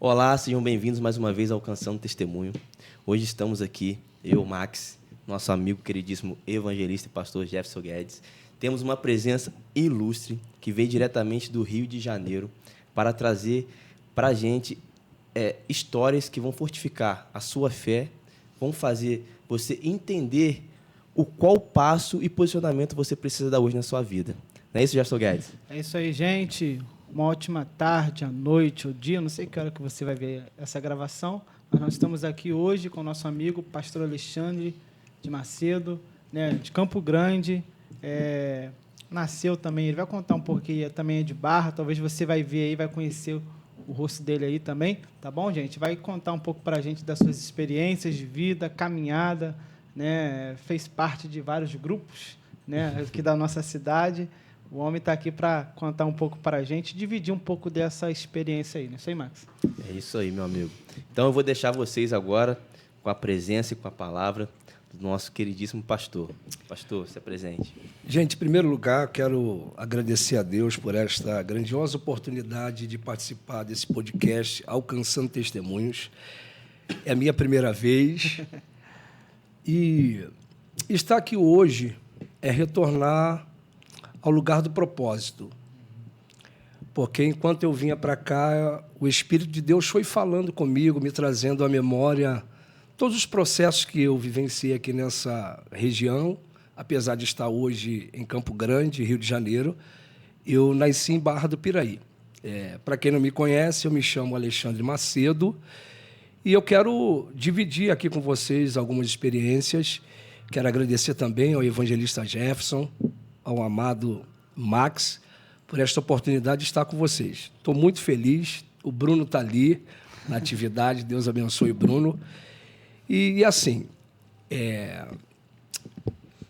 Olá, sejam bem-vindos mais uma vez ao Alcançando Testemunho. Hoje estamos aqui, eu, Max, nosso amigo queridíssimo evangelista e pastor Jefferson Guedes. Temos uma presença ilustre que veio diretamente do Rio de Janeiro para trazer para a gente histórias que vão fortificar a sua fé, vão fazer você entender qual passo e posicionamento você precisa dar hoje na sua vida. Não é isso, Jefferson Guedes? É isso aí, gente. Uma ótima tarde, à noite, ou dia, não sei que hora que você vai ver essa gravação, mas nós estamos aqui hoje com o nosso amigo pastor Alexandre de Macedo, né, de Campo Grande. Nasceu também, ele vai contar um pouco aqui, também é de Barra, talvez você vai ver aí, vai conhecer o rosto dele aí também, tá bom, gente? Vai contar um pouco para a gente das suas experiências de vida, caminhada, né? Fez parte de vários grupos, né, aqui da nossa cidade. O homem está aqui para contar um pouco para a gente, dividir um pouco dessa experiência aí, não sei, Max? É isso aí, meu amigo. Então eu vou deixar vocês agora com a presença e com a palavra do nosso queridíssimo pastor. Pastor, se apresente. Gente, em primeiro lugar, quero agradecer a Deus por esta grandiosa oportunidade de participar desse podcast Alcançando Testemunhos. É a minha primeira vez. E estar aqui hoje é retornar ao lugar do propósito. Porque enquanto eu vinha para cá, o Espírito de Deus foi falando comigo, me trazendo à memória todos os processos que eu vivenciei aqui nessa região. Apesar de estar hoje em Campo Grande, Rio de Janeiro, eu nasci em Barra do Piraí. Para quem não me conhece, eu me chamo Alexandre Macedo e eu quero dividir aqui com vocês algumas experiências. Quero agradecer também ao evangelista Jefferson, ao amado Max, por esta oportunidade de estar com vocês. Estou muito feliz. O Bruno está ali na atividade. Deus abençoe o Bruno. E assim,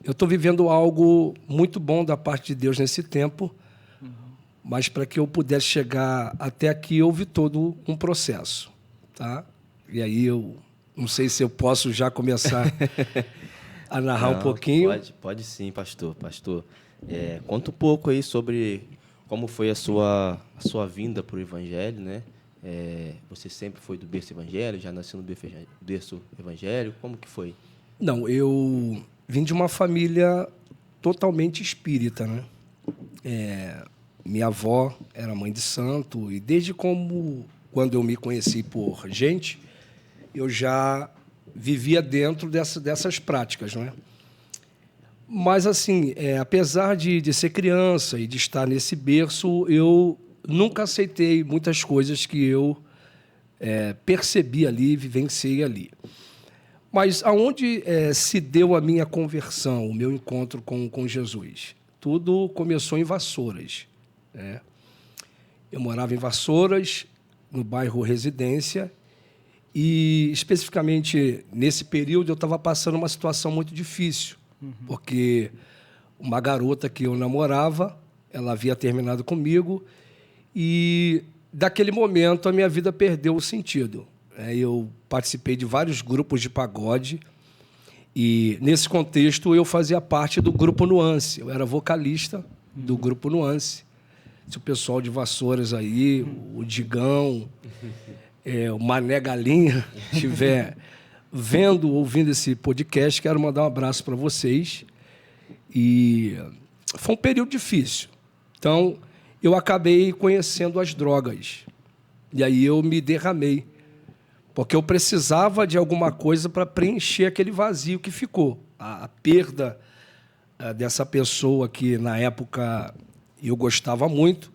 eu estou vivendo algo muito bom da parte de Deus nesse tempo, mas para que eu pudesse chegar até aqui, houve todo um processo. Tá? E aí eu não sei se eu posso já começar a narrar um pouquinho. Pode sim, pastor. Conta um pouco aí sobre como foi a sua vinda para o Evangelho, né? Você sempre foi do berço evangélico, já nasceu no berço evangélico, como que foi? Não, eu vim de uma família totalmente espírita, né? Minha avó era mãe de santo e desde quando eu me conheci por gente, eu já vivia dentro dessas práticas, né? Mas, assim, apesar de ser criança e de estar nesse berço, eu nunca aceitei muitas coisas que eu percebi ali, vivenciei ali. Mas aonde se deu a minha conversão, o meu encontro com Jesus? Tudo começou em Vassouras, né? Eu morava em Vassouras, no bairro Residência, e, especificamente, nesse período, eu estava passando uma situação muito difícil, porque uma garota que eu namorava, ela havia terminado comigo e, daquele momento, a minha vida perdeu o sentido. Eu participei de vários grupos de pagode e, nesse contexto, eu fazia parte do Grupo Nuance. Eu era vocalista do Grupo Nuance. Se o pessoal de Vassouras aí, o Digão, o Mané Galinha, estiver vendo, ouvindo esse podcast, quero mandar um abraço para vocês. E foi um período difícil. Então, eu acabei conhecendo as drogas. E aí eu me derramei, porque eu precisava de alguma coisa para preencher aquele vazio que ficou. A perda dessa pessoa que, na época, eu gostava muito,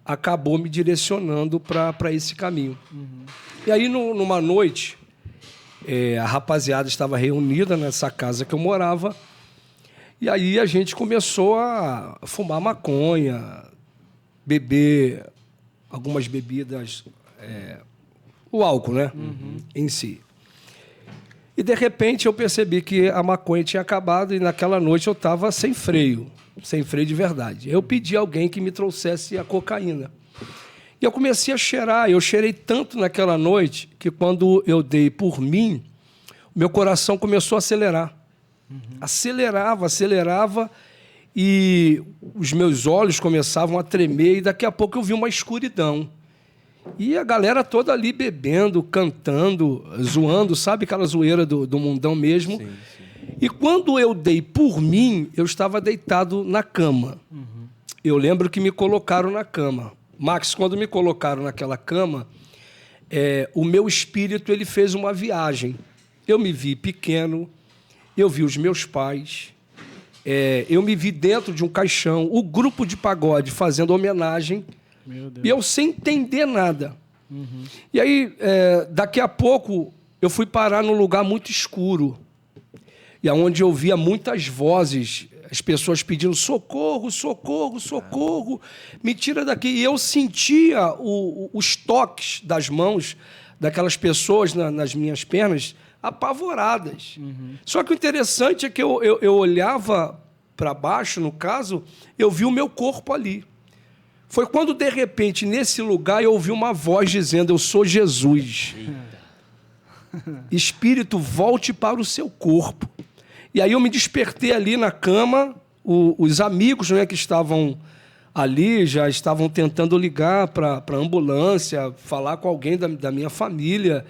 acabou me direcionando para esse caminho. E aí, numa noite, a rapaziada estava reunida nessa casa que eu morava, e aí a gente começou a fumar maconha, beber algumas bebidas, o álcool, né, em si. E, de repente, eu percebi que a maconha tinha acabado e, naquela noite, eu estava sem freio de verdade. Eu pedi a alguém que me trouxesse a cocaína. E eu comecei a cheirar. Eu cheirei tanto naquela noite que, quando eu dei por mim, o meu coração começou a acelerar. Acelerava, e os meus olhos começavam a tremer, e daqui a pouco eu vi uma escuridão. E a galera toda ali bebendo, cantando, zoando, sabe aquela zoeira do mundão mesmo? Sim, sim. E quando eu dei por mim, eu estava deitado na cama. Eu lembro que me colocaram na cama. Max, quando me colocaram naquela cama, o meu espírito ele fez uma viagem. Eu me vi pequeno, eu vi os meus pais, eu me vi dentro de um caixão, o grupo de pagode fazendo homenagem, Meu Deus. e eu sem entender nada. E aí, daqui a pouco, eu fui parar num lugar muito escuro, e onde eu via muitas vozes, as pessoas pedindo socorro, socorro, socorro, me tira daqui. E eu sentia os toques das mãos daquelas pessoas nas minhas pernas, apavoradas. Só que o interessante é que eu olhava para baixo, no caso, eu vi o meu corpo ali. Foi quando, de repente, nesse lugar, eu ouvi uma voz dizendo: eu sou Jesus. Espírito, volte para o seu corpo. E aí eu me despertei ali na cama, os amigos, né, que estavam ali já estavam tentando ligar para a ambulância, falar com alguém da minha família.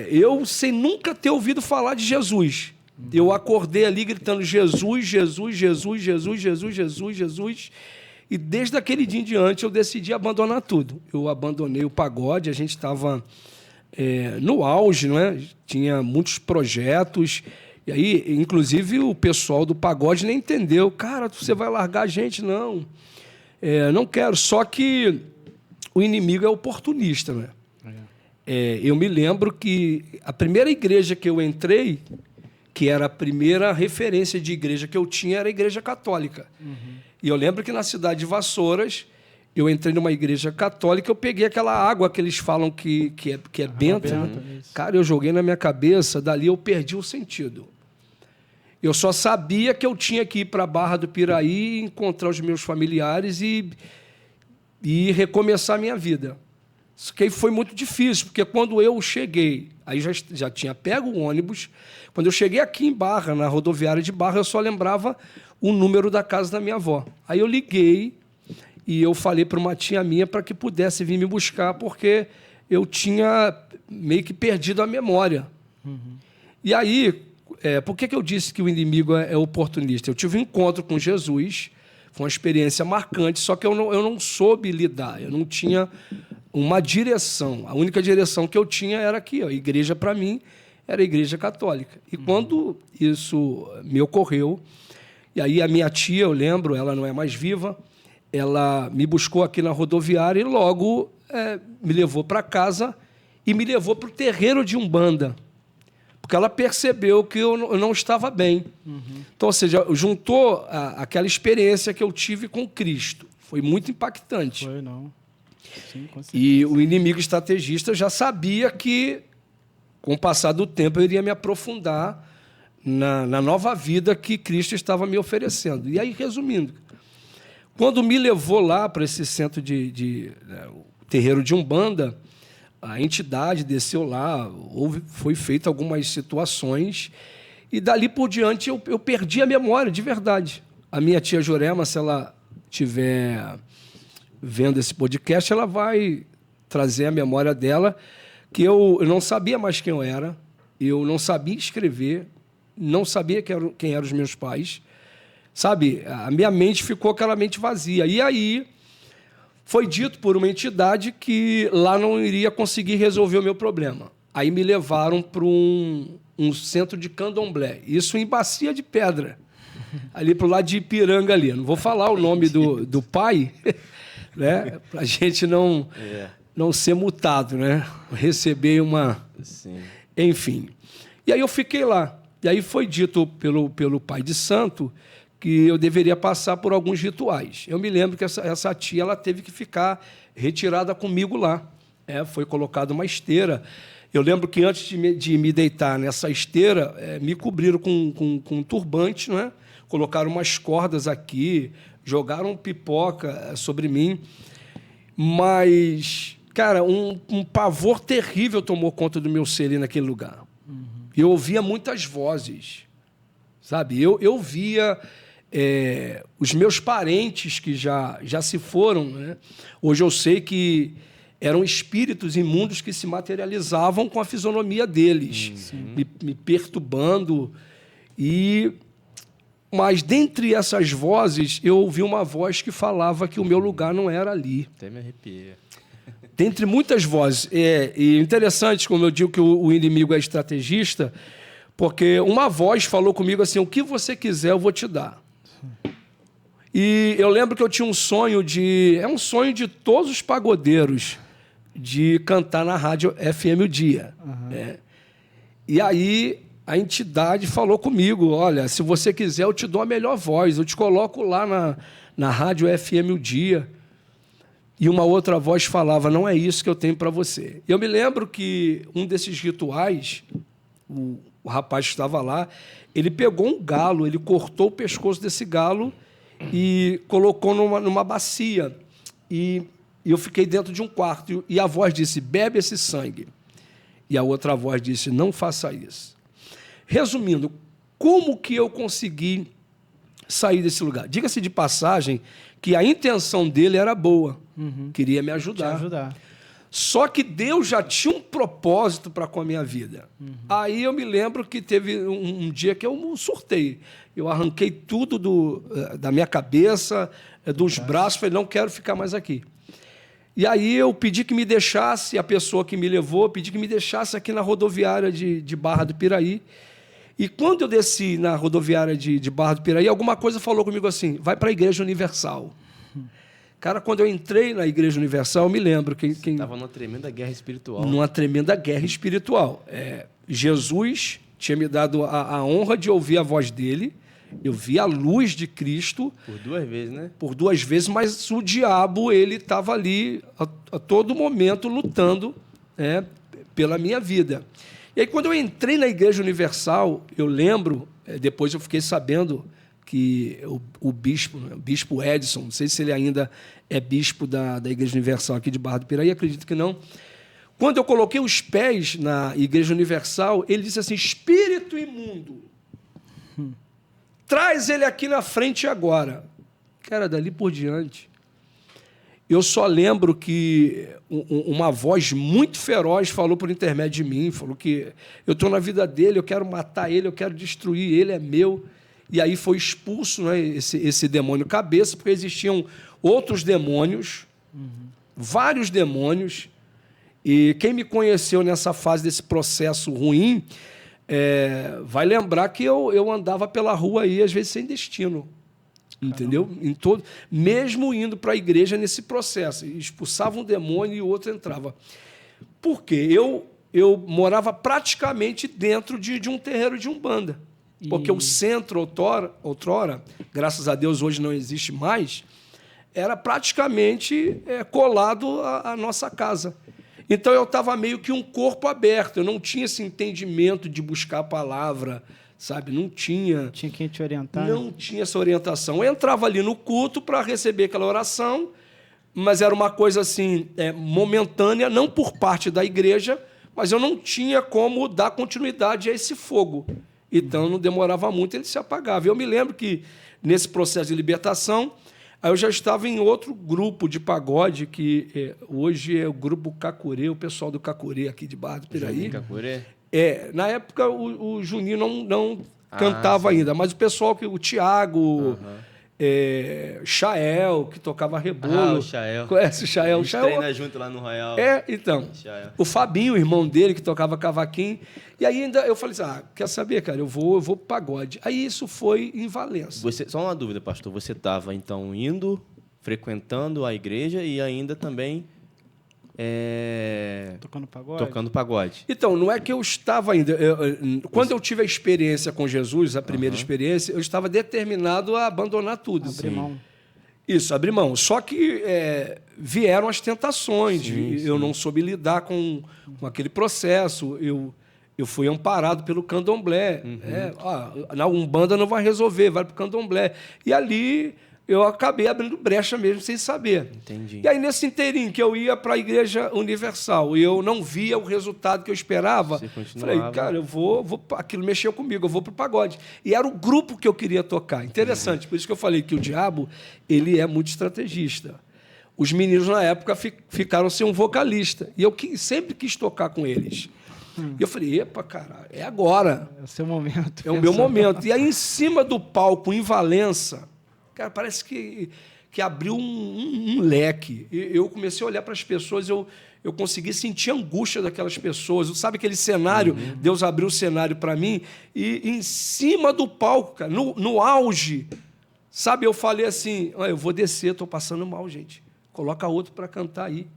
Eu, sem nunca ter ouvido falar de Jesus, eu acordei ali gritando: Jesus, Jesus, Jesus, Jesus, Jesus, Jesus, Jesus. E desde aquele dia em diante eu decidi abandonar tudo. Eu abandonei o pagode, a gente estava no auge, não é? Tinha muitos projetos. E aí, inclusive, o pessoal do pagode nem entendeu. Cara, você vai largar a gente? Não. Não quero. Só que o inimigo é oportunista, né? Eu me lembro que a primeira igreja que eu entrei, que era a primeira referência de igreja que eu tinha, era a igreja católica. E eu lembro que na cidade de Vassouras, eu entrei numa igreja católica, eu peguei aquela água que eles falam que é benta. Cara, eu joguei na minha cabeça, dali eu perdi o sentido. Eu só sabia que eu tinha que ir para a Barra do Piraí, encontrar os meus familiares e recomeçar a minha vida. Isso que foi muito difícil, porque quando eu cheguei, aí já tinha pego o ônibus. Quando eu cheguei aqui em Barra, na rodoviária de Barra, eu só lembrava o número da casa da minha avó. Aí eu liguei e eu falei para uma tia minha para que pudesse vir me buscar, porque eu tinha meio que perdido a memória. E aí, por que eu disse que o inimigo é oportunista? Eu tive um encontro com Jesus, foi uma experiência marcante, só que eu não soube lidar, eu não tinha uma direção. A única direção que eu tinha era aqui, ó, a igreja para mim era a igreja católica. E quando isso me ocorreu, e aí a minha tia, eu lembro, ela não é mais viva, ela me buscou aqui na rodoviária e logo me levou para casa e me levou para o terreiro de Umbanda, porque ela percebeu que eu não estava bem. Então, ou seja, juntou aquela experiência que eu tive com Cristo. Foi muito impactante. Foi, não. Sim, com certeza. E o inimigo estrategista já sabia que, com o passar do tempo, eu iria me aprofundar na nova vida que Cristo estava me oferecendo. E aí, resumindo, quando me levou lá para esse centro o terreiro de Umbanda, a entidade desceu lá, foi feita algumas situações, e dali por diante eu perdi a memória, de verdade. A minha tia Jurema, se ela estiver vendo esse podcast, ela vai trazer a memória dela, que eu não sabia mais quem eu era, eu não sabia escrever, não sabia quem eram os meus pais, sabe? A minha mente ficou aquela mente vazia. E aí foi dito por uma entidade que lá não iria conseguir resolver o meu problema. Aí me levaram para um centro de candomblé, isso em Bacia de Pedra, ali para o lado de Ipiranga ali. Não vou falar o nome do pai, né? Para a gente não ser multado, né? Receber uma... Sim. Enfim. E aí eu fiquei lá. E aí foi dito pelo pai de santo que eu deveria passar por alguns rituais. Eu me lembro que essa tia ela teve que ficar retirada comigo lá. Foi colocada uma esteira. Eu lembro que antes de me deitar nessa esteira, me cobriram com um turbante, né? Colocaram umas cordas aqui, jogaram pipoca sobre mim. Mas, cara, um pavor terrível tomou conta do meu ser ali naquele lugar. Eu ouvia muitas vozes, sabe? Eu via os meus parentes que já se foram, né? Hoje eu sei que eram espíritos imundos que se materializavam com a fisionomia deles, me perturbando. Mas, dentre essas vozes, eu ouvi uma voz que falava que o meu lugar não era ali. Até me arrepia. Dentre muitas vozes. E interessante, como eu digo que o inimigo é estrategista, porque uma voz falou comigo assim, o que você quiser eu vou te dar. E eu lembro que eu tinha um sonho é um sonho de todos os pagodeiros, de cantar na rádio FM o Dia. Né? E aí a entidade falou comigo, olha, se você quiser eu te dou a melhor voz, eu te coloco lá na rádio FM o Dia. E uma outra voz falava, não é isso que eu tenho para você. Eu me lembro que um desses rituais, o rapaz que estava lá, ele pegou um galo, ele cortou o pescoço desse galo e colocou numa bacia. E eu fiquei dentro de um quarto. E a voz disse, bebe esse sangue. E a outra voz disse, não faça isso. Resumindo, como que eu consegui sair desse lugar? Diga-se de passagem que a intenção dele era boa. Queria me ajudar. Só que Deus já tinha um propósito para com a minha vida. Aí eu me lembro que teve um dia que eu surtei. Eu arranquei tudo da minha cabeça, dos braços, falei, não quero ficar mais aqui. E aí eu pedi que me deixasse, a pessoa que me levou, pedi que me deixasse aqui na rodoviária de Barra do Piraí. E quando eu desci na rodoviária de Barra do Piraí, alguma coisa falou comigo assim, vai para a Igreja Universal. Cara, quando eu entrei na Igreja Universal, eu me lembro que... Estava numa tremenda guerra espiritual. Numa tremenda guerra espiritual. Jesus tinha me dado a honra de ouvir a voz dele, eu vi a luz de Cristo. Por 2 vezes, né? Por 2 vezes, mas o diabo ele estava ali a todo momento lutando pela minha vida. E aí, quando eu entrei na Igreja Universal, eu lembro, depois eu fiquei sabendo que o bispo Edson, não sei se ele ainda é bispo da Igreja Universal aqui de Barra do Piraí, acredito que não. Quando eu coloquei os pés na Igreja Universal, ele disse assim, espírito imundo, traz ele aqui na frente agora. Cara, dali por diante, eu só lembro que uma voz muito feroz falou por intermédio de mim, falou que eu estou na vida dele, eu quero matar ele, eu quero destruir, ele é meu. E aí foi expulso, né, esse demônio cabeça, porque existiam outros demônios, vários demônios. E quem me conheceu nessa fase desse processo ruim vai lembrar que eu andava pela rua aí, às vezes sem destino. Entendeu? Mesmo indo para a igreja nesse processo. Expulsava um demônio e o outro entrava. Por quê? Eu morava praticamente dentro de um terreiro de Umbanda. Porque o centro, outrora, graças a Deus hoje não existe mais, era praticamente colado à nossa casa. Então eu estava meio que um corpo aberto, eu não tinha esse entendimento de buscar a palavra, sabe? Não tinha. Tinha quem te orientar? Não tinha essa orientação. Eu entrava ali no culto para receber aquela oração, mas era uma coisa assim, momentânea, não por parte da igreja, mas eu não tinha como dar continuidade a esse fogo. Então, não demorava muito, ele se apagava. Eu me lembro que, nesse processo de libertação, aí eu já estava em outro grupo de pagode, que hoje é o grupo Cacurê, o pessoal do Cacurê aqui de Barra do Piraí. Cacurê? Na época, o Juninho não cantava ainda, mas o pessoal, o Tiago, Chael, que tocava rebolo. O Chael. Conhece o Chael? A gente treina junto lá no Royal. Então. Chael. O Fabinho, o irmão dele, que tocava cavaquinho. E aí ainda eu falei assim, quer saber, cara, eu vou pro pagode. Aí isso foi em Valença. Só uma dúvida, pastor. Você estava, então, frequentando a igreja e ainda também... Tocando pagode? Tocando pagode. Então, não é que eu estava ainda... Quando eu tive a experiência com Jesus, a primeira experiência, eu estava determinado a abandonar tudo. Abrir mão. Isso, abrir mão. Só que vieram as tentações. Eu não soube lidar com aquele processo. Eu fui amparado pelo candomblé. Na Umbanda não vai resolver, vai para o candomblé. E ali eu acabei abrindo brecha mesmo, sem saber. Entendi. E aí, nesse inteirinho que eu ia para a Igreja Universal e eu não via o resultado que eu esperava, falei, cara, aquilo mexeu comigo, eu vou para o pagode. E era o grupo que eu queria tocar. Interessante, por isso que eu falei que o diabo ele é muito estrategista. os meninos, na época, ficaram sem um vocalista. E eu sempre quis tocar com eles. E eu falei, epa, cara, é agora. É o seu momento. É o meu momento. E aí, em cima do palco, em Valença, cara, parece que abriu um leque. Eu comecei a olhar para as pessoas, eu consegui sentir a angústia daquelas pessoas. Sabe aquele cenário? Deus abriu o cenário para mim. E em cima do palco, cara, no auge, sabe, eu falei assim, eu vou descer, estou passando mal, gente. Coloca outro para cantar aí.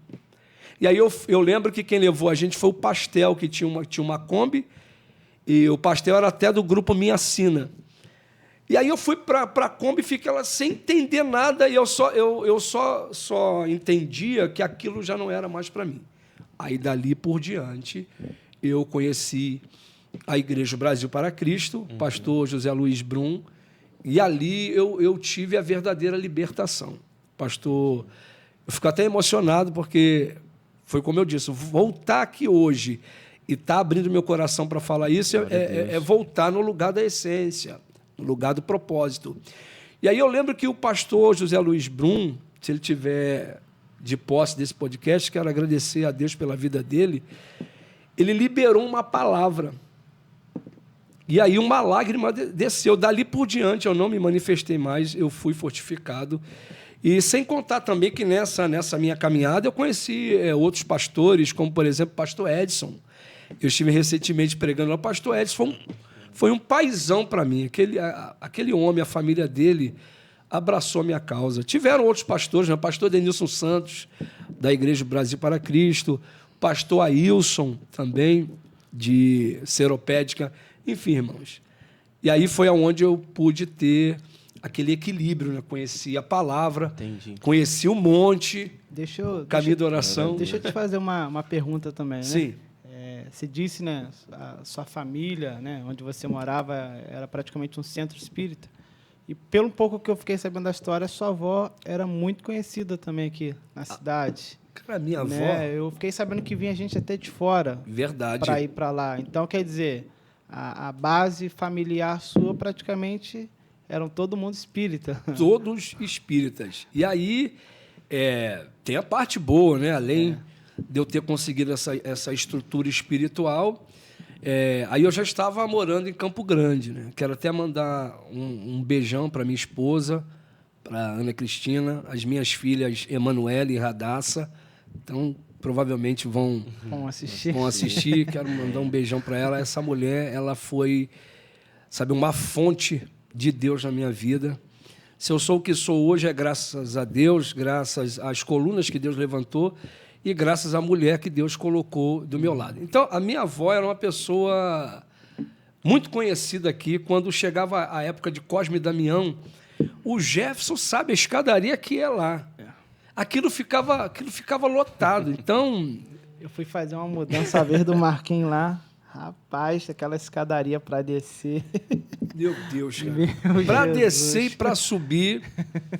E aí eu lembro que quem levou a gente foi o Pastel, que tinha uma Kombi, e o Pastel era até do grupo Minha Sina. E aí eu fui para a Kombi e fiquei lá sem entender nada, e eu só entendia que aquilo já não era mais para mim. Aí, dali por diante, eu conheci a Igreja Brasil para Cristo, pastor José Luiz Brum, e ali eu tive a verdadeira libertação. Pastor, eu fico até emocionado, porque foi como eu disse, voltar aqui hoje e estar abrindo meu coração para falar isso é voltar no lugar da essência, no lugar do propósito. E aí eu lembro que o pastor José Luiz Brum, se ele tiver de posse desse podcast, quero agradecer a Deus pela vida dele, ele liberou uma palavra. E aí uma lágrima desceu. Dali por diante eu não me manifestei mais, eu fui fortificado. E sem contar também que nessa minha caminhada eu conheci outros pastores, como, por exemplo, o pastor Edson. Eu estive recentemente pregando lá. O pastor Edson foi um paizão para mim. Aquele homem, a família dele, abraçou a minha causa. Tiveram outros pastores, né? O pastor Denilson Santos, da Igreja Brasil para Cristo, o pastor Ailson, também, de Seropédica. Enfim, irmãos. E aí foi onde eu pude ter aquele equilíbrio, né? Conheci a palavra, Entendi. Conheci o monte, caminho da oração. Deixa eu te fazer uma pergunta também, né? Sim. Você disse, né, a sua família, né, onde você morava, era praticamente um centro espírita. E pelo pouco que eu fiquei sabendo da história, sua avó era muito conhecida também aqui na cidade. Cara, minha avó... Eu fiquei sabendo que vinha gente até de fora. Verdade. Para ir para lá. Então, quer dizer, a base familiar sua praticamente eram todo mundo espírita. Todos espíritas. E aí tem a parte boa, né? Além de eu ter conseguido essa estrutura espiritual, aí eu já estava morando em Campo Grande, né? Quero até mandar um beijão para minha esposa, para Ana Cristina, as minhas filhas Emanuele e Radassa. Então, provavelmente vão assistir. Quero mandar um beijão para ela. Essa mulher, ela foi, sabe, uma fonte de Deus na minha vida. Se eu sou o que sou hoje, é graças a Deus, graças às colunas que Deus levantou e graças à mulher que Deus colocou do meu lado. Então, a minha avó era uma pessoa muito conhecida aqui. Quando chegava a época de Cosme e Damião, o Jefferson sabe a escadaria que é lá. Aquilo ficava lotado. Então, eu fui fazer uma mudança a vez do Marquinhos lá. Rapaz, aquela escadaria para descer. Meu Deus, cara. Para descer e para subir,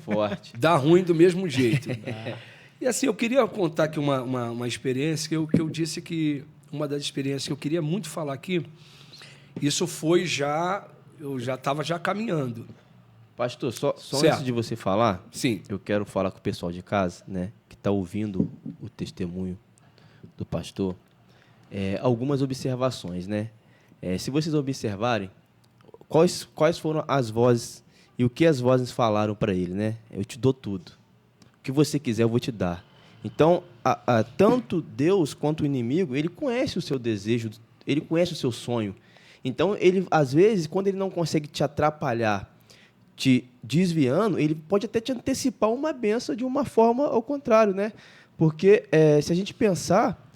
forte. Dá ruim do mesmo jeito. E assim, eu queria contar aqui uma experiência que eu disse que uma das experiências que eu queria muito falar aqui, isso foi eu já estava caminhando. Pastor, só antes de você falar, sim, eu quero falar com o pessoal de casa, né, que está ouvindo o testemunho do pastor, algumas observações, né? Se vocês observarem, quais foram as vozes e o que as vozes falaram para ele, né? Eu te dou tudo. O que você quiser, eu vou te dar. Então, tanto Deus quanto o inimigo, ele conhece o seu desejo, ele conhece o seu sonho. Então, ele, às vezes, quando ele não consegue te atrapalhar, te desviando, ele pode até te antecipar uma bênção de uma forma ao contrário, né? Porque, se a gente pensar,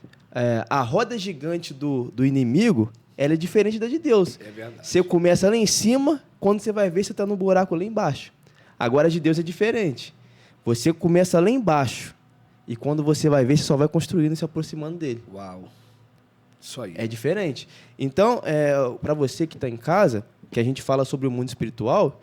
a roda gigante do inimigo, ela é diferente da de Deus. É verdade. Você começa lá em cima, quando você vai ver, você está no buraco lá embaixo. Agora, a de Deus é diferente. Você começa lá embaixo, e quando você vai ver, você só vai construindo e se aproximando dele. Uau! Isso aí. É diferente. Então, para você que está em casa, que a gente fala sobre o mundo espiritual,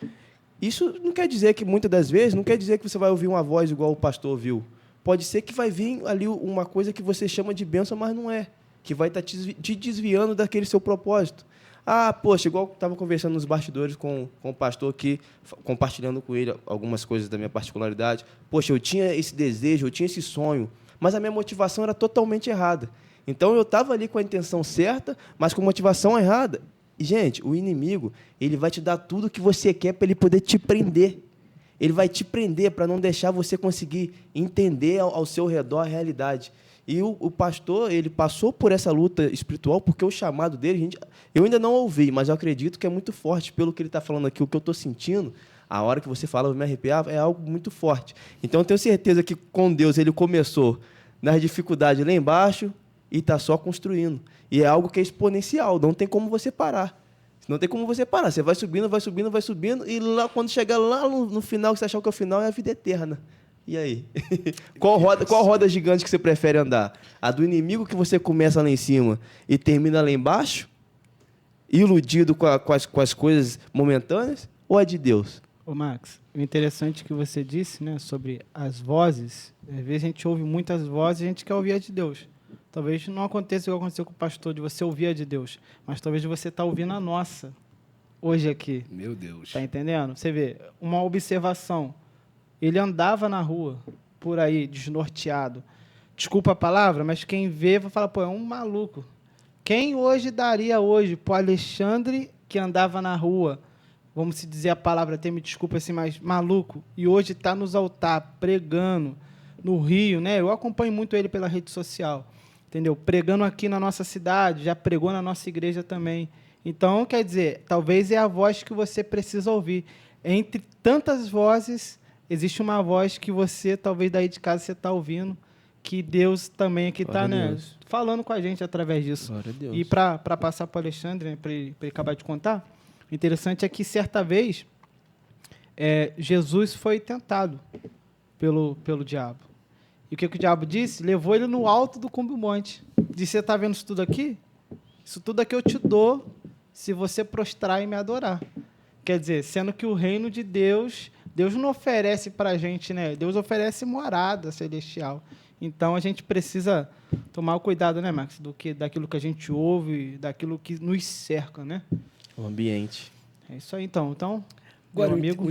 isso não quer dizer que, muitas das vezes, não quer dizer que você vai ouvir uma voz igual o pastor ouviu. Pode ser que vai vir ali uma coisa que você chama de bênção, mas não é. Que vai estar te desviando daquele seu propósito. Ah, poxa, igual eu estava conversando nos bastidores com o pastor aqui, compartilhando com ele algumas coisas da minha particularidade. Poxa, eu tinha esse desejo, eu tinha esse sonho, mas a minha motivação era totalmente errada. Então, eu estava ali com a intenção certa, mas com motivação errada. E, gente, o inimigo, ele vai te dar tudo o que você quer para ele poder te prender. Ele vai te prender para não deixar você conseguir entender ao seu redor a realidade. E o pastor, ele passou por essa luta espiritual porque o chamado dele, eu ainda não ouvi, mas eu acredito que é muito forte. Pelo que ele está falando aqui, o que eu estou sentindo, a hora que você fala, eu me arrepiar, é algo muito forte. Então, eu tenho certeza que com Deus ele começou nas dificuldades lá embaixo e está só construindo. E é algo que é exponencial, não tem como você parar. Não tem como você parar. Você vai subindo, vai subindo, vai subindo, e lá, quando chegar lá no final, que você achar que é o final, é a vida eterna. E aí? Qual roda gigante que você prefere andar? A do inimigo, que você começa lá em cima e termina lá embaixo, iludido com as coisas momentâneas, ou a de Deus? Ô, Max, o interessante que você disse, né, sobre as vozes, às vezes a gente ouve muitas vozes e a gente quer ouvir a de Deus. Talvez não aconteça igual aconteceu com o pastor, de você ouvir a de Deus, mas talvez você está ouvindo a nossa, hoje aqui. Meu Deus. Tá entendendo? Você vê, uma observação. Ele andava na rua, por aí, desnorteado. Desculpa a palavra, mas quem vê vai falar, pô, é um maluco. Quem hoje daria hoje pro Alexandre, que andava na rua, vamos se dizer a palavra, até me desculpa assim, mas maluco, e hoje está nos altar, pregando, no Rio, né? Eu acompanho muito ele pela rede social, entendeu? Pregando aqui na nossa cidade, já pregou na nossa igreja também. Então, quer dizer, talvez é a voz que você precisa ouvir. Entre tantas vozes, existe uma voz que você, talvez daí de casa, você está ouvindo, que Deus também aqui está, né, falando com a gente através disso. Glória a Deus. E para passar para o Alexandre, né, para ele acabar de contar, o interessante é que, certa vez, Jesus foi tentado pelo diabo. E o que o diabo disse? Levou ele no alto do cume monte. Disse, você está vendo isso tudo aqui? Isso tudo aqui eu te dou se você prostrar e me adorar. Quer dizer, sendo que o reino de Deus não oferece para a gente, né? Deus oferece morada celestial. Então, a gente precisa tomar o cuidado, né, Max? Daquilo que a gente ouve, daquilo que nos cerca, né? O ambiente. É isso aí, então. Agora, meu amigo,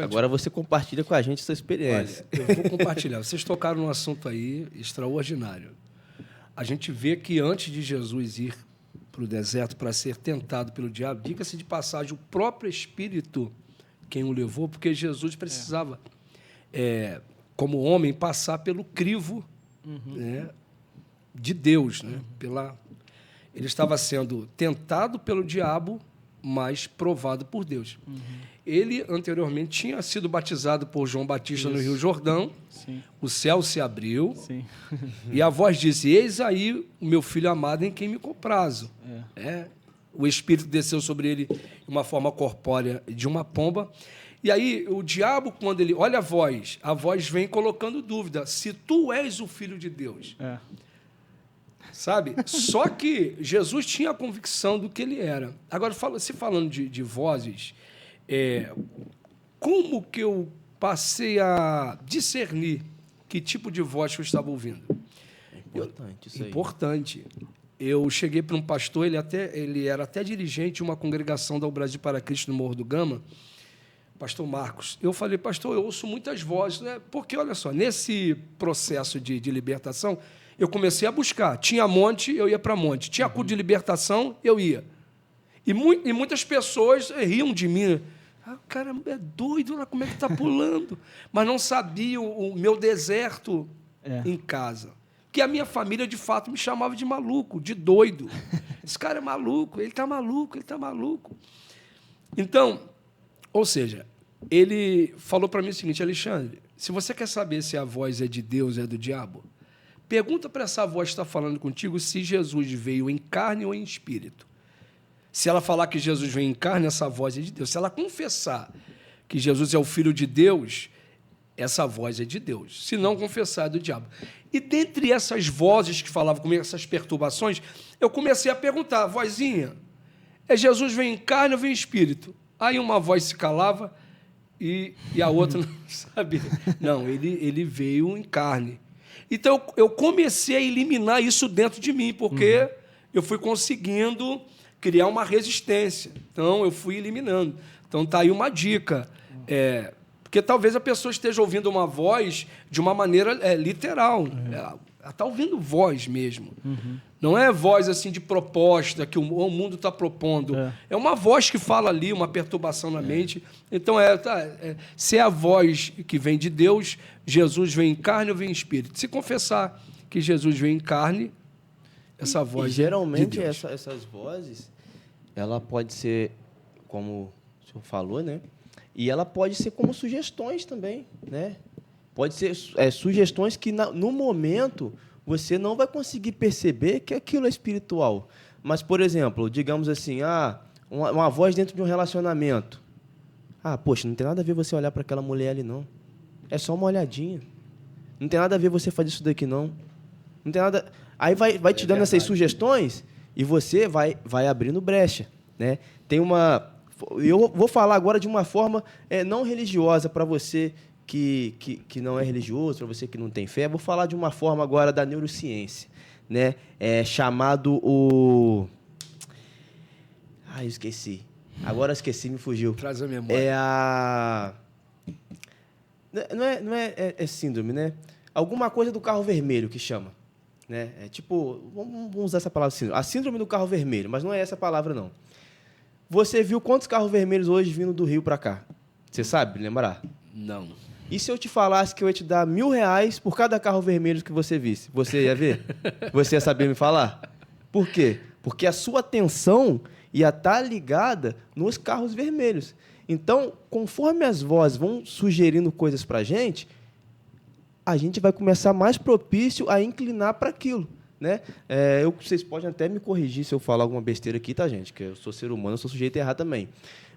Agora você compartilha com a gente sua experiência. Olha, eu vou compartilhar. Vocês tocaram num assunto aí extraordinário. A gente vê que antes de Jesus ir para o deserto para ser tentado pelo diabo, diga-se de passagem, o próprio Espírito quem o levou, porque Jesus precisava, como homem, passar pelo crivo né, de Deus. Né, ele estava sendo tentado pelo diabo, mas provado por Deus. Ele, anteriormente, tinha sido batizado por João Batista no Rio Jordão. Sim. O céu se abriu. Sim. E a voz disse, eis aí o meu filho amado em quem me comprazo. O Espírito desceu sobre ele de uma forma corpórea de uma pomba. E aí, o diabo, quando ele olha a voz vem colocando dúvida. Se tu és o Filho de Deus. Sabe? Só que Jesus tinha a convicção do que ele era. Agora, se falando de vozes, como que eu passei a discernir que tipo de voz que eu estava ouvindo? Importante isso aí. Importante. Eu cheguei para um pastor, ele era até dirigente de uma congregação da Brasil para Cristo no Morro do Gama, pastor Marcos. Eu falei, pastor, eu ouço muitas vozes, né? Porque, olha só, nesse processo de libertação, eu comecei a buscar. Tinha monte, eu ia para monte. Tinha culto de libertação, eu ia. E muitas pessoas riam de mim. O cara é doido, lá como é que está pulando? Mas não sabia o meu deserto em casa. Que a minha família, de fato, me chamava de maluco, de doido. Esse cara é maluco, ele está maluco, ele está maluco. Então, ou seja, ele falou para mim o seguinte, Alexandre, se você quer saber se a voz é de Deus ou é do diabo, pergunta para essa voz que está falando contigo se Jesus veio em carne ou em espírito. Se ela falar que Jesus veio em carne, essa voz é de Deus. Se ela confessar que Jesus é o Filho de Deus, essa voz é de Deus. Se não confessar, é do diabo. E dentre essas vozes que falavam comigo, essas perturbações, eu comecei a perguntar, vozinha, Jesus vem em carne ou vem em espírito? Aí uma voz se calava e a outra não sabia. Não, ele veio em carne. Então, eu comecei a eliminar isso dentro de mim, porque eu fui conseguindo criar uma resistência. Então, eu fui eliminando. Então, está aí uma dica. Porque talvez a pessoa esteja ouvindo uma voz de uma maneira literal. Ela está ouvindo voz mesmo. Não é voz assim de proposta que o mundo está propondo. É uma voz que fala ali, uma perturbação na mente. Então, se é a voz que vem de Deus, Jesus vem em carne ou vem em espírito. Se confessar que Jesus vem em carne, essa voz e geralmente de Deus. essas vozes, ela pode ser, como o senhor falou, né? E ela pode ser como sugestões também, né? Pode ser sugestões que, no momento, você não vai conseguir perceber que aquilo é espiritual. Mas, por exemplo, digamos assim, uma voz dentro de um relacionamento. Poxa, não tem nada a ver você olhar para aquela mulher ali, não. É só uma olhadinha. Não tem nada a ver você fazer isso daqui, não. Não tem nada... Aí vai te dando essas sugestões e você vai abrindo brecha, né? Tem uma... Eu vou falar agora de uma forma não religiosa para você que não é religioso, para você que não tem fé. Vou falar de uma forma agora da neurociência, né? Chamado o... eu esqueci. Agora esqueci, me fugiu. Traz a memória. Não é síndrome, né? Alguma coisa do carro vermelho que chama, né? Vamos usar essa palavra síndrome. A síndrome do carro vermelho, mas não é essa palavra, não. Você viu quantos carros vermelhos hoje vindo do Rio para cá? Você sabe lembrar? Não. E se eu te falasse que eu ia te dar R$1.000 por cada carro vermelho que você visse? Você ia ver? Você ia saber me falar? Por quê? Porque a sua atenção ia estar ligada nos carros vermelhos. Então, conforme as vozes vão sugerindo coisas para a gente vai começar mais propício a inclinar para aquilo, né? Vocês podem até me corrigir se eu falar alguma besteira aqui, tá, gente? Que eu sou ser humano, eu sou sujeito a errar também.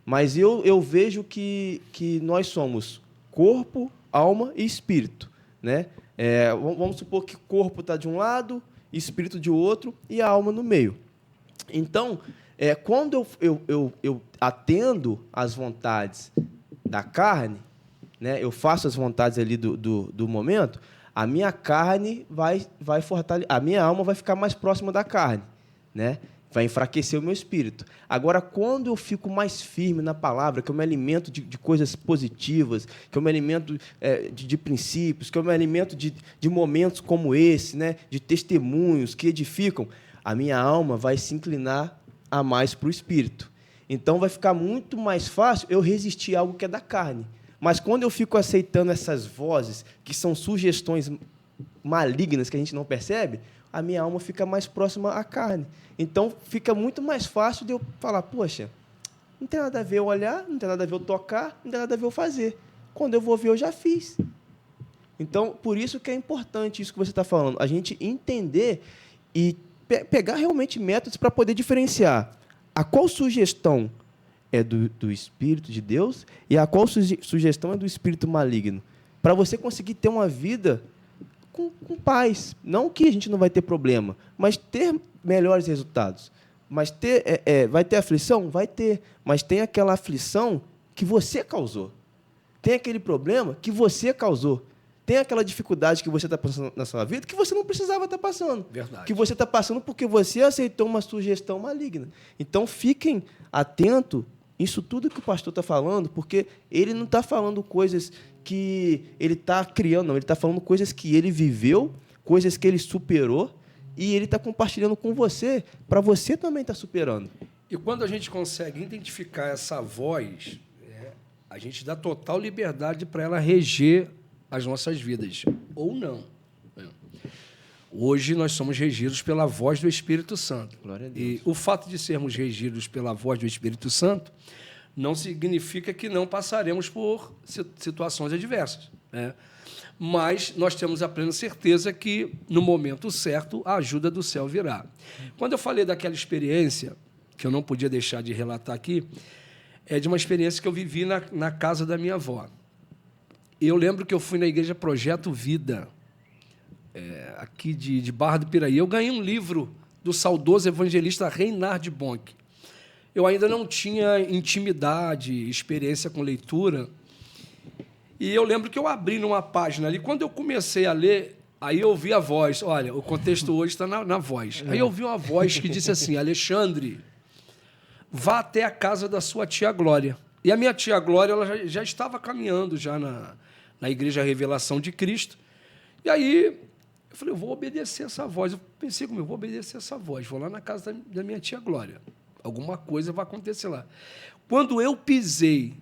Mas eu vejo que nós somos corpo, alma e espírito, né? Vamos supor que o corpo está de um lado, espírito de outro e a alma no meio. Então, quando eu atendo às vontades da carne, né? Eu faço as vontades ali do momento, a minha carne vai fortalecer, a minha alma vai ficar mais próxima da carne, né? Vai enfraquecer o meu espírito. Agora, quando eu fico mais firme na palavra, que eu me alimento de coisas positivas, que eu me alimento de princípios, que eu me alimento de momentos como esse, né? De testemunhos que edificam, a minha alma vai se inclinar a mais para o espírito. Então, vai ficar muito mais fácil eu resistir a algo que é da carne. Mas quando eu fico aceitando essas vozes, que são sugestões malignas que a gente não percebe, a minha alma fica mais próxima à carne. Então, fica muito mais fácil de eu falar, poxa, não tem nada a ver eu olhar, não tem nada a ver eu tocar, não tem nada a ver eu fazer. Quando eu vou ver, eu já fiz. Então, por isso que é importante isso que você está falando, a gente entender e pegar realmente métodos para poder diferenciar a qual sugestão é do Espírito de Deus e a qual sugestão é do Espírito maligno. Para você conseguir ter uma vida com paz. Não que a gente não vai ter problema, mas ter melhores resultados. Mas vai ter aflição? Vai ter. Mas tem aquela aflição que você causou. Tem aquele problema que você causou. Tem aquela dificuldade que você está passando na sua vida que você não precisava estar passando. Verdade. Que você está passando porque você aceitou uma sugestão maligna. Então, fiquem atentos isso tudo que o pastor está falando, porque ele não está falando coisas que ele está criando, não. Ele está falando coisas que ele viveu, coisas que ele superou, e ele está compartilhando com você, para você também estar superando. E quando a gente consegue identificar essa voz, a gente dá total liberdade para ela reger as nossas vidas, ou não. Hoje nós somos regidos pela voz do Espírito Santo. Glória a Deus. E o fato de sermos regidos pela voz do Espírito Santo não significa que não passaremos por situações adversas, né? Mas nós temos a plena certeza que, no momento certo, a ajuda do céu virá. Quando eu falei daquela experiência, que eu não podia deixar de relatar aqui, é de uma experiência que eu vivi na casa da minha avó. Eu lembro que eu fui na igreja Projeto Vida, aqui de Barra do Piraí. Eu ganhei um livro do saudoso evangelista Reinhard Bonk. Eu ainda não tinha intimidade, experiência com leitura. E eu lembro que eu abri numa página ali. Quando eu comecei a ler, aí eu ouvi a voz. Olha, o contexto hoje está na voz. Aí eu ouvi uma voz que disse assim, Alexandre, vá até a casa da sua tia Glória. E a minha tia Glória ela já estava caminhando já na Igreja Revelação de Cristo. E aí eu falei, eu vou obedecer essa voz. Eu pensei comigo, eu vou obedecer essa voz. Vou lá na casa da minha tia Glória. Alguma coisa vai acontecer lá. Quando eu pisei,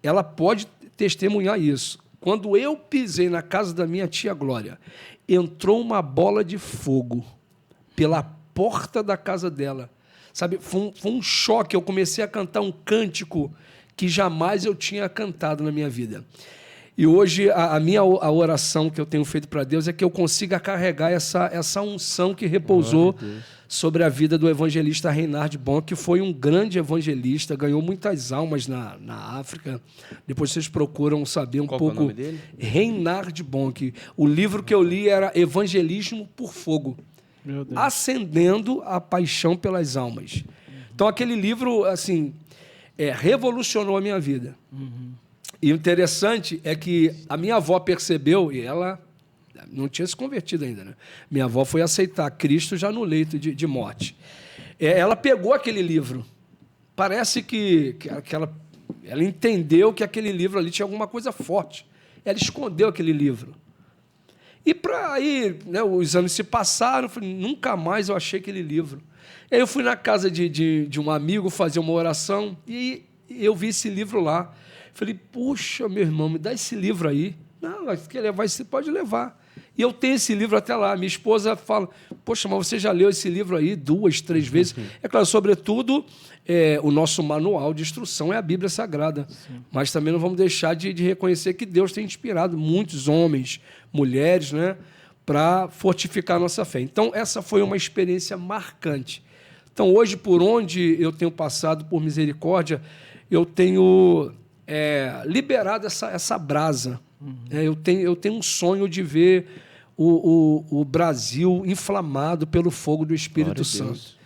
ela pode testemunhar isso. Quando eu pisei na casa da minha tia Glória, entrou uma bola de fogo pela porta da casa dela. Sabe, foi um choque. Eu comecei a cantar um cântico que jamais eu tinha cantado na minha vida. E hoje a oração que eu tenho feito para Deus é que eu consiga carregar essa unção que repousou sobre a vida do evangelista Reinhard Bonk, que foi um grande evangelista, ganhou muitas almas na África. Depois vocês procuram saber um pouco. Qual é o nome dele? Reinhard Bonk. O livro que eu li era Evangelismo por Fogo. Meu Deus. Acendendo a paixão pelas almas. Então, aquele livro, assim, revolucionou a minha vida. E o interessante é que a minha avó percebeu, e ela não tinha se convertido ainda, né? Minha avó foi aceitar Cristo já no leito de morte. Ela pegou aquele livro. Parece que ela entendeu que aquele livro ali tinha alguma coisa forte. Ela escondeu aquele livro. E para aí, né, os anos se passaram, nunca mais eu achei aquele livro. Aí eu fui na casa de um amigo fazer uma oração e eu vi esse livro lá. Falei, puxa, meu irmão, me dá esse livro aí. Não, quer levar, você pode levar. E eu tenho esse livro até lá. Minha esposa fala, poxa, mas você já leu esse livro aí 2, 3 vezes? É claro, sobretudo, o nosso manual de instrução é a Bíblia Sagrada. Sim. Mas também não vamos deixar de reconhecer que Deus tem inspirado muitos homens, mulheres, né, para fortificar a nossa fé. Então, essa foi uma experiência marcante. Então, hoje, por onde eu tenho passado, por misericórdia, eu tenho liberado essa brasa. Eu tenho um sonho de ver o Brasil inflamado pelo fogo do Espírito Santo.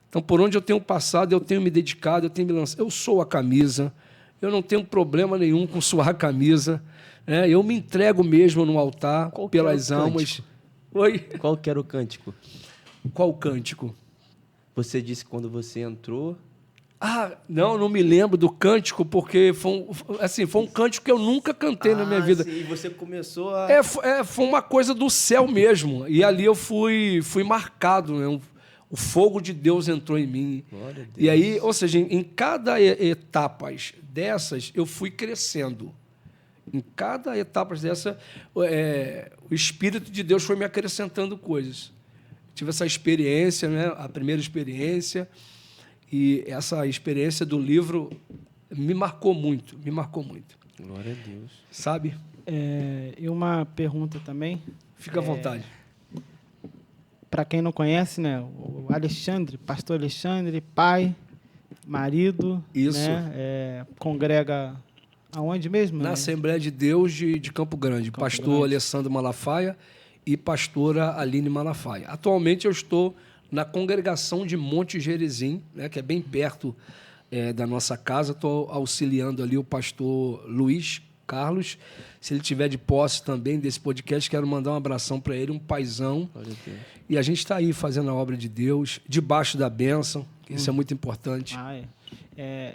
Então, por onde eu tenho passado, eu tenho me dedicado, eu tenho me lançado. Eu sou a camisa, eu não tenho problema nenhum com suar a camisa. Eu me entrego mesmo no altar pelas almas. Oi? Qual que era o cântico? Qual cântico? Você disse que quando você entrou... não me lembro do cântico, porque foi um cântico que eu nunca cantei na minha vida. Sim, e você começou a... Foi uma coisa do céu mesmo. E ali eu fui marcado, né? O fogo de Deus entrou em mim. Glória a Deus. E aí, ou seja, em cada etapa dessas, eu fui crescendo. Em cada etapa dessa, o Espírito de Deus foi me acrescentando coisas. Tive essa experiência, né? A primeira experiência... E essa experiência do livro me marcou muito, me marcou muito. Glória a Deus. Sabe? E uma pergunta também. Fica à vontade. Para quem não conhece, né, o Alexandre, pastor Alexandre, pai, marido. Isso. Né, congrega aonde mesmo? Na Assembleia de Deus de Campo Grande. Pastor Alessandro Malafaia e pastora Aline Malafaia. Atualmente eu estou na congregação de Monte Gerizim, né, que é bem perto da nossa casa. Estou auxiliando ali o pastor Luiz Carlos. Se ele tiver de posse também desse podcast, quero mandar um abração para ele, um paizão. E a gente está aí fazendo a obra de Deus, debaixo da bênção, que isso é muito importante.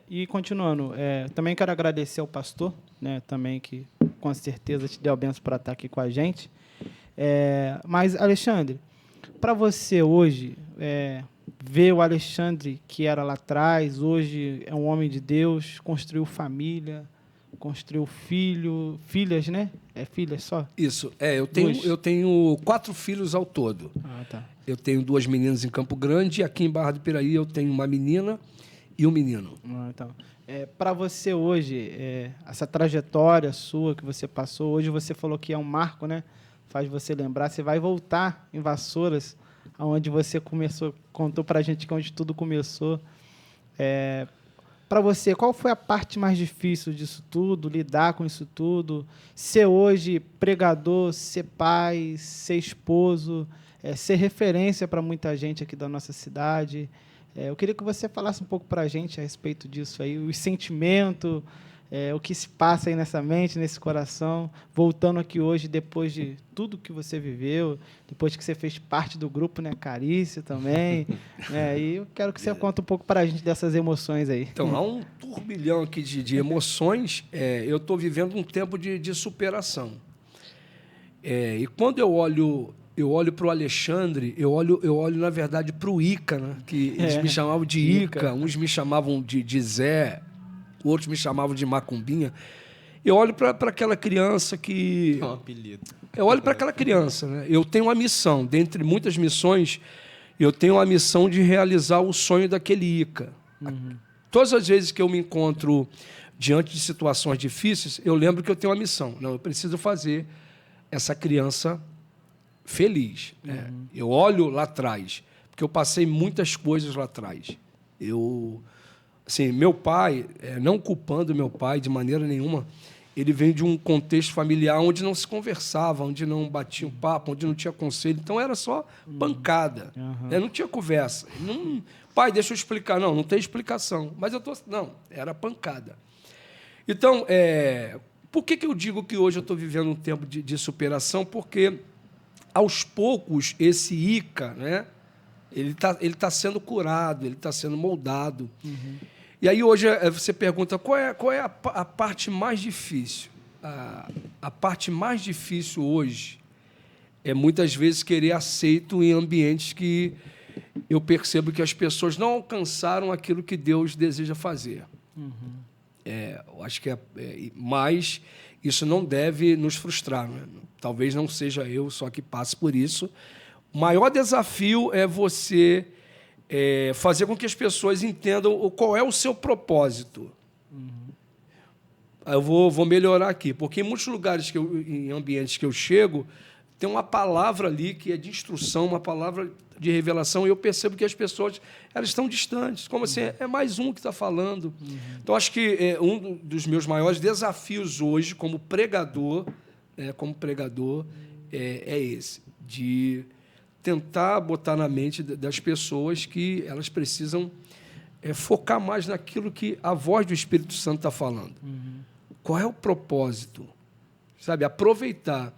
E continuando, também quero agradecer ao pastor, né, também que com certeza te deu a bênção para estar aqui com a gente. Mas, Alexandre, para você hoje, ver o Alexandre que era lá atrás, hoje é um homem de Deus, construiu família, construiu filhas, né? Filhas só? Isso. Eu tenho 4 filhos ao todo. Tá. Eu tenho 2 meninas em Campo Grande e aqui em Barra do Piraí eu tenho uma menina e um menino. Então, para você hoje, essa trajetória sua que você passou, hoje você falou que é um marco, né? Faz você lembrar, você vai voltar em Vassouras, onde você começou, contou para a gente que onde tudo começou. Para você, qual foi a parte mais difícil disso tudo, lidar com isso tudo? Ser hoje pregador, ser pai, ser esposo, ser referência para muita gente aqui da nossa cidade. Eu queria que você falasse um pouco para a gente a respeito disso aí, os sentimentos, o que se passa aí nessa mente, nesse coração, voltando aqui hoje, depois de tudo que você viveu, depois que você fez parte do grupo, né, Carícia também, e eu quero que você conte um pouco para a gente dessas emoções aí. Então, há um turbilhão aqui de emoções. Eu estou vivendo um tempo de superação. E quando eu olho para o Alexandre, eu olho na verdade, para o Ica, né? Que eles me chamavam de Ica, uns me chamavam de Zé, outros me chamavam de Macumbinha. Eu olho para aquela criança que... É um apelido. Eu olho para aquela criança, né? Eu tenho uma missão, dentre muitas missões, eu tenho a missão de realizar o sonho daquele Ica. Todas as vezes que eu me encontro diante de situações difíceis, eu lembro que eu tenho uma missão. Não, eu preciso fazer essa criança feliz. Eu olho lá atrás, porque eu passei muitas coisas lá atrás. Assim, meu pai, não culpando meu pai de maneira nenhuma, ele vem de um contexto familiar onde não se conversava, onde não batia um papo, onde não tinha conselho. Então, era só pancada. Não tinha conversa. Pai, deixa eu explicar. Não tem explicação. Mas não, era pancada. Então, por que eu digo que hoje eu estou vivendo um tempo de superação? Porque, aos poucos, esse Ica, né, ele tá sendo curado, ele está sendo moldado. E aí, hoje, você pergunta qual é a parte mais difícil? A parte mais difícil hoje é, muitas vezes, querer aceito em ambientes que eu percebo que as pessoas não alcançaram aquilo que Deus deseja fazer. Eu acho que mas isso não deve nos frustrar. Né? Talvez não seja eu só que passe por isso. O maior desafio é você fazer com que as pessoas entendam qual é o seu propósito. Eu vou melhorar aqui, porque em muitos lugares, em ambientes que eu chego, tem uma palavra ali que é de instrução, uma palavra de revelação, e eu percebo que as pessoas elas estão distantes. Como assim? É mais um que está falando. Então, acho que um dos meus maiores desafios hoje, como pregador, é esse, de tentar botar na mente das pessoas que elas precisam focar mais naquilo que a voz do Espírito Santo está falando. Qual é o propósito? Sabe, aproveitar.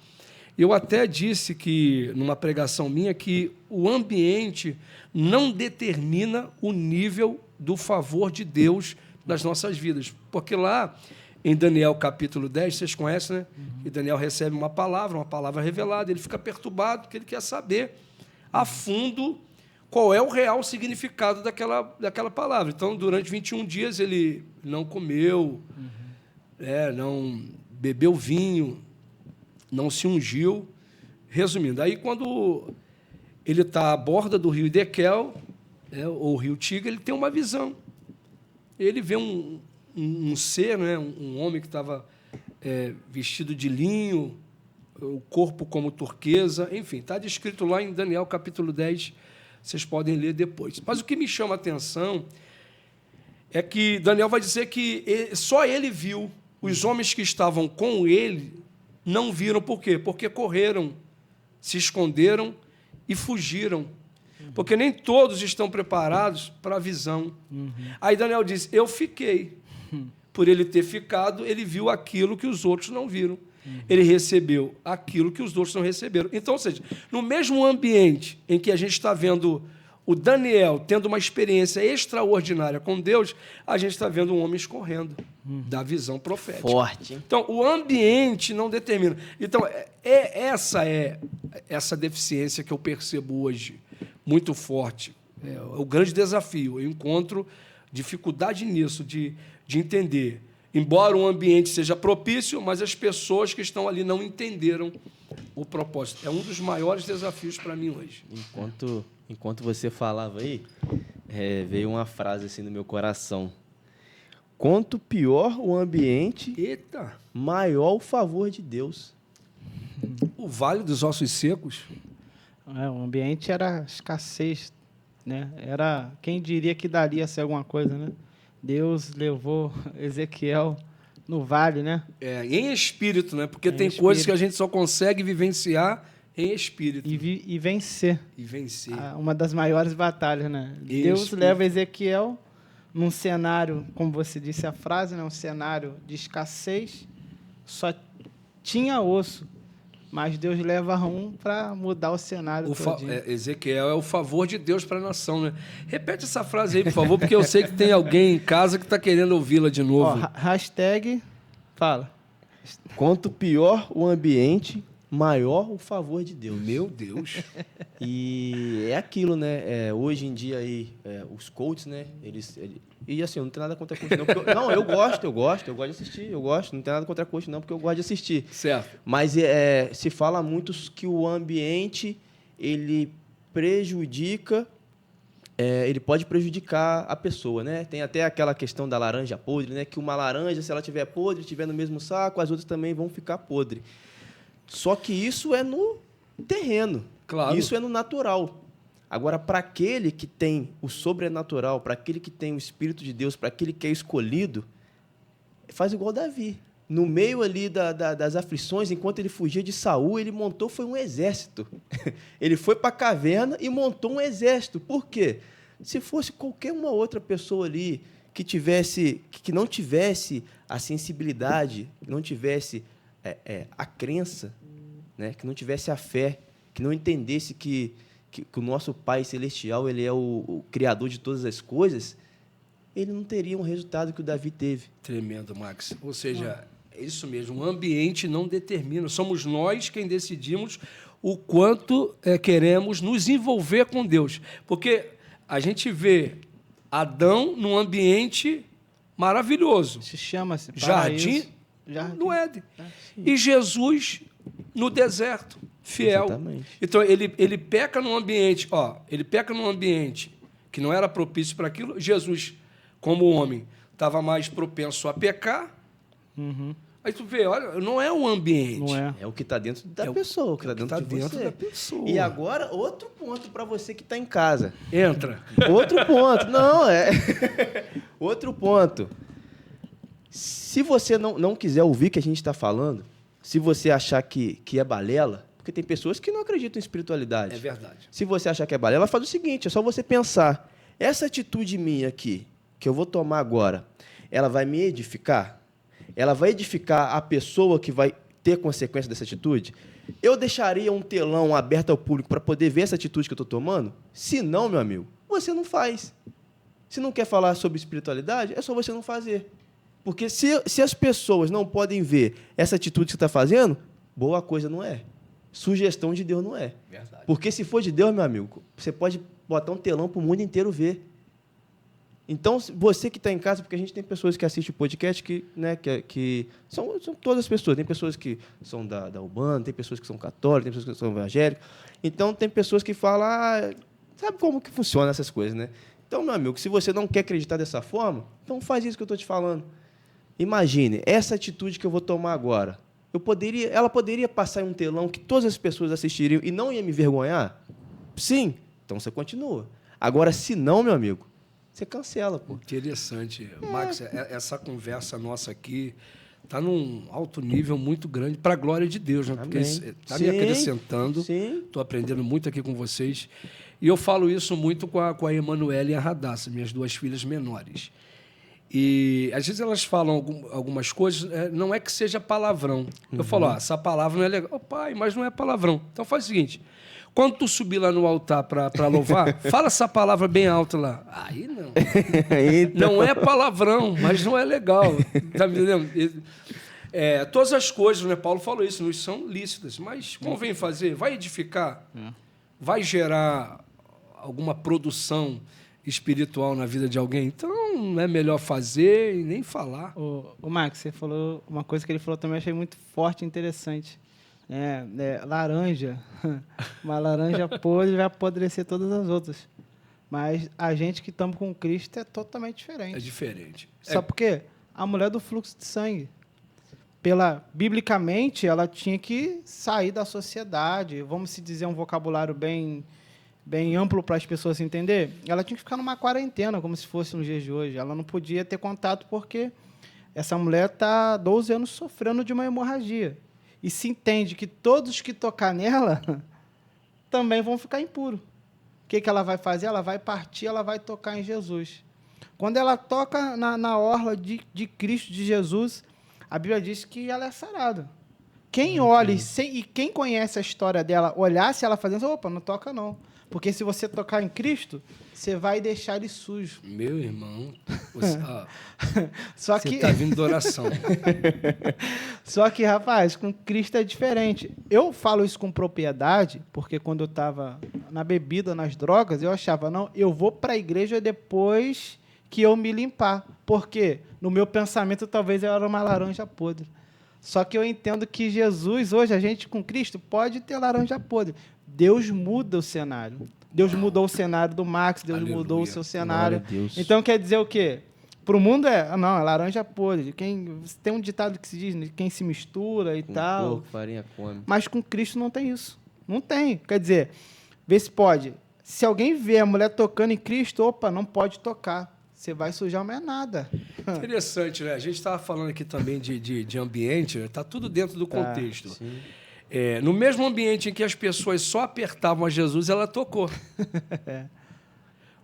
Eu até disse que, numa pregação minha, que o ambiente não determina o nível do favor de Deus nas nossas vidas. Porque lá, em Daniel capítulo 10, vocês conhecem, né? Que Daniel recebe uma palavra revelada, ele fica perturbado, porque ele quer saber a fundo qual é o real significado daquela palavra. Então, durante 21 dias, ele não comeu, não bebeu vinho, não se ungiu. Resumindo, aí quando ele está à borda do rio Idequel, ou rio Tigre, ele tem uma visão. Ele vê um ser, né, um homem que estava vestido de linho, o corpo como turquesa, enfim, está descrito lá em Daniel capítulo 10, vocês podem ler depois. Mas o que me chama a atenção é que Daniel vai dizer que só ele viu, os homens que estavam com ele não viram. Por quê? Porque correram, se esconderam e fugiram. Porque nem todos estão preparados para a visão. Aí Daniel diz, eu fiquei. Por ele ter ficado, ele viu aquilo que os outros não viram. Ele recebeu aquilo que os outros não receberam. Então, ou seja, no mesmo ambiente em que a gente está vendo o Daniel tendo uma experiência extraordinária com Deus, a gente está vendo um homem escorrendo da visão profética. Forte, hein? Então, o ambiente não determina. Então, essa deficiência que eu percebo hoje, muito forte. É o grande desafio. Eu encontro dificuldade nisso, de entender. Embora o ambiente seja propício, mas as pessoas que estão ali não entenderam o propósito. É um dos maiores desafios para mim hoje. Enquanto você falava aí, veio uma frase assim no meu coração. Quanto pior o ambiente, maior o favor de Deus. O Vale dos Ossos Secos. O ambiente era escassez, né? Era, quem diria que daria ser alguma coisa, né? Deus levou Ezequiel no vale, né? Em espírito, né? Porque tem coisas que a gente só consegue vivenciar em espírito. E vencer. E vencer. Uma das maiores batalhas, né? Em Deus espírito. leva Ezequiel num cenário, como você disse a frase, né, um cenário de escassez, só tinha osso, mas Deus leva um para mudar o cenário todinho. Ezequiel é o favor de Deus para a nação, né? Repete essa frase aí, por favor, porque eu sei que tem alguém em casa que está querendo ouvi-la de novo. Ó, hashtag, fala. Quanto pior o ambiente, maior o favor de Deus. Meu Deus. E é aquilo, né? Hoje em dia aí, os coaches, né? E assim, eu não tenho nada contra coach, não. Não, eu gosto de assistir, não tenho nada contra coach, não, porque eu gosto de assistir. Certo. Mas se fala muito que o ambiente, ele prejudica, ele pode prejudicar a pessoa, né? Tem até aquela questão da laranja podre, né? Que uma laranja, se ela estiver podre, estiver no mesmo saco, as outras também vão ficar podre. Só que isso é no terreno. Claro. Isso é no natural. Agora, para aquele que tem o sobrenatural, para aquele que tem o Espírito de Deus, para aquele que é escolhido, faz igual Davi. No meio ali das aflições, enquanto ele fugia de Saul, ele foi um exército. Ele foi para a caverna e montou um exército. Por quê? Se fosse qualquer uma outra pessoa ali que não tivesse a sensibilidade, que não tivesse a crença, né? Que não tivesse a fé, que não entendesse que o nosso Pai Celestial, ele é o Criador de todas as coisas, ele não teria um resultado que o Davi teve. Tremendo, Max. Ou seja, é isso mesmo, o ambiente não determina, somos nós quem decidimos o quanto queremos nos envolver com Deus. Porque a gente vê Adão num ambiente maravilhoso. Se chama-se Jardim no Éden. E Jesus no deserto, fiel. Exatamente. Então, ele peca num ambiente, que não era propício para aquilo. Jesus, como homem, estava mais propenso a pecar. Uhum. Aí tu vê, olha, não é o ambiente. Não é. É o que está dentro da pessoa, o que está dentro de você. da pessoa. E agora, outro ponto para você que está em casa. Entra. Outro ponto. Não, outro ponto. Se você não quiser ouvir o que a gente está falando, se você achar que é balela, porque tem pessoas que não acreditam em espiritualidade. É verdade. Se você achar que é balela, faz o seguinte, é só você pensar, essa atitude minha aqui, que eu vou tomar agora, ela vai me edificar? Ela vai edificar a pessoa que vai ter consequência dessa atitude? Eu deixaria um telão aberto ao público para poder ver essa atitude que eu estou tomando? Se não, meu amigo, você não faz. Se não quer falar sobre espiritualidade, é só você não fazer. Porque se as pessoas não podem ver essa atitude que você está fazendo, boa coisa não é. Sugestão de Deus não é. Verdade. Porque se for de Deus, meu amigo, você pode botar um telão para o mundo inteiro ver. Então, você que está em casa, porque a gente tem pessoas que assistem o podcast que são todas as pessoas. Tem pessoas que são da Urbana, tem pessoas que são católicas, tem pessoas que são evangélicas. Então, tem pessoas que falam, sabe como que funciona essas coisas, né? Então, meu amigo, se você não quer acreditar dessa forma, então faz isso que eu estou te falando. Imagine, essa atitude que eu vou tomar agora, ela poderia passar em um telão que todas as pessoas assistiriam e não ia me envergonhar? Sim, então você continua. Agora, se não, meu amigo, você cancela, pô. Interessante. Max, essa conversa nossa aqui está num alto nível muito grande para a glória de Deus, né? Porque está me acrescentando. Estou aprendendo muito aqui com vocês. E eu falo isso muito com a Emanuele e a Radassa, minhas duas filhas menores. E às vezes elas falam algumas coisas, não é que seja palavrão. Eu falo, essa palavra não é legal. Pai, mas não é palavrão. Então faz o seguinte, quando tu subir lá no altar para louvar, fala essa palavra bem alta lá. Aí não. Então... Não é palavrão, mas não é legal. Tá me entendendo? Todas as coisas, né? Paulo falou isso, não são lícitas, mas convém fazer, vai edificar, vai gerar alguma produção espiritual na vida de alguém, então é melhor fazer e nem falar. O Max, você falou uma coisa que ele falou também, eu achei muito forte e interessante. Laranja. Uma laranja podre vai apodrecer todas as outras. Mas a gente que estamos com Cristo é totalmente diferente. É diferente. Sabe por quê? A mulher do fluxo de sangue. Biblicamente, ela tinha que sair da sociedade. Vamos se dizer um vocabulário bem amplo para as pessoas entenderem. Ela tinha que ficar numa quarentena, como se fosse nos dias de hoje. Ela não podia ter contato porque essa mulher está 12 anos sofrendo de uma hemorragia. E se entende que todos que tocar nela também vão ficar impuros. O que ela vai fazer? Ela vai partir, ela vai tocar em Jesus. Quando ela toca na orla de Cristo, de Jesus, a Bíblia diz que ela é sarada. Quem olha e quem conhece a história dela, olhasse ela fazendo, opa, não toca não. Porque se você tocar em Cristo, você vai deixar ele sujo. Meu irmão, Só você que está vindo da oração. Só que, rapaz, com Cristo é diferente. Eu falo isso com propriedade, porque quando eu estava na bebida, nas drogas, eu achava, não, eu vou para a igreja depois que eu me limpar. Porque no meu pensamento, talvez eu era uma laranja podre. Só que eu entendo que Jesus, hoje, a gente com Cristo, pode ter laranja podre. Deus muda o cenário. Deus mudou o cenário do Max, Deus Aleluia. mudou o seu cenário. Glória a Deus. Então quer dizer o quê? Para o mundo é laranja podre. Tem um ditado que se diz, né, quem se mistura e Com tal. porco, farinha come. Mas com Cristo não tem isso. Não tem. Quer dizer, vê se pode. Se alguém vê a mulher tocando em Cristo, opa, não pode tocar. Você vai sujar, mas é nada. Interessante, né? A gente estava falando aqui também de ambiente, está tudo dentro do contexto. Sim. No mesmo ambiente em que as pessoas só apertavam a Jesus, ela tocou.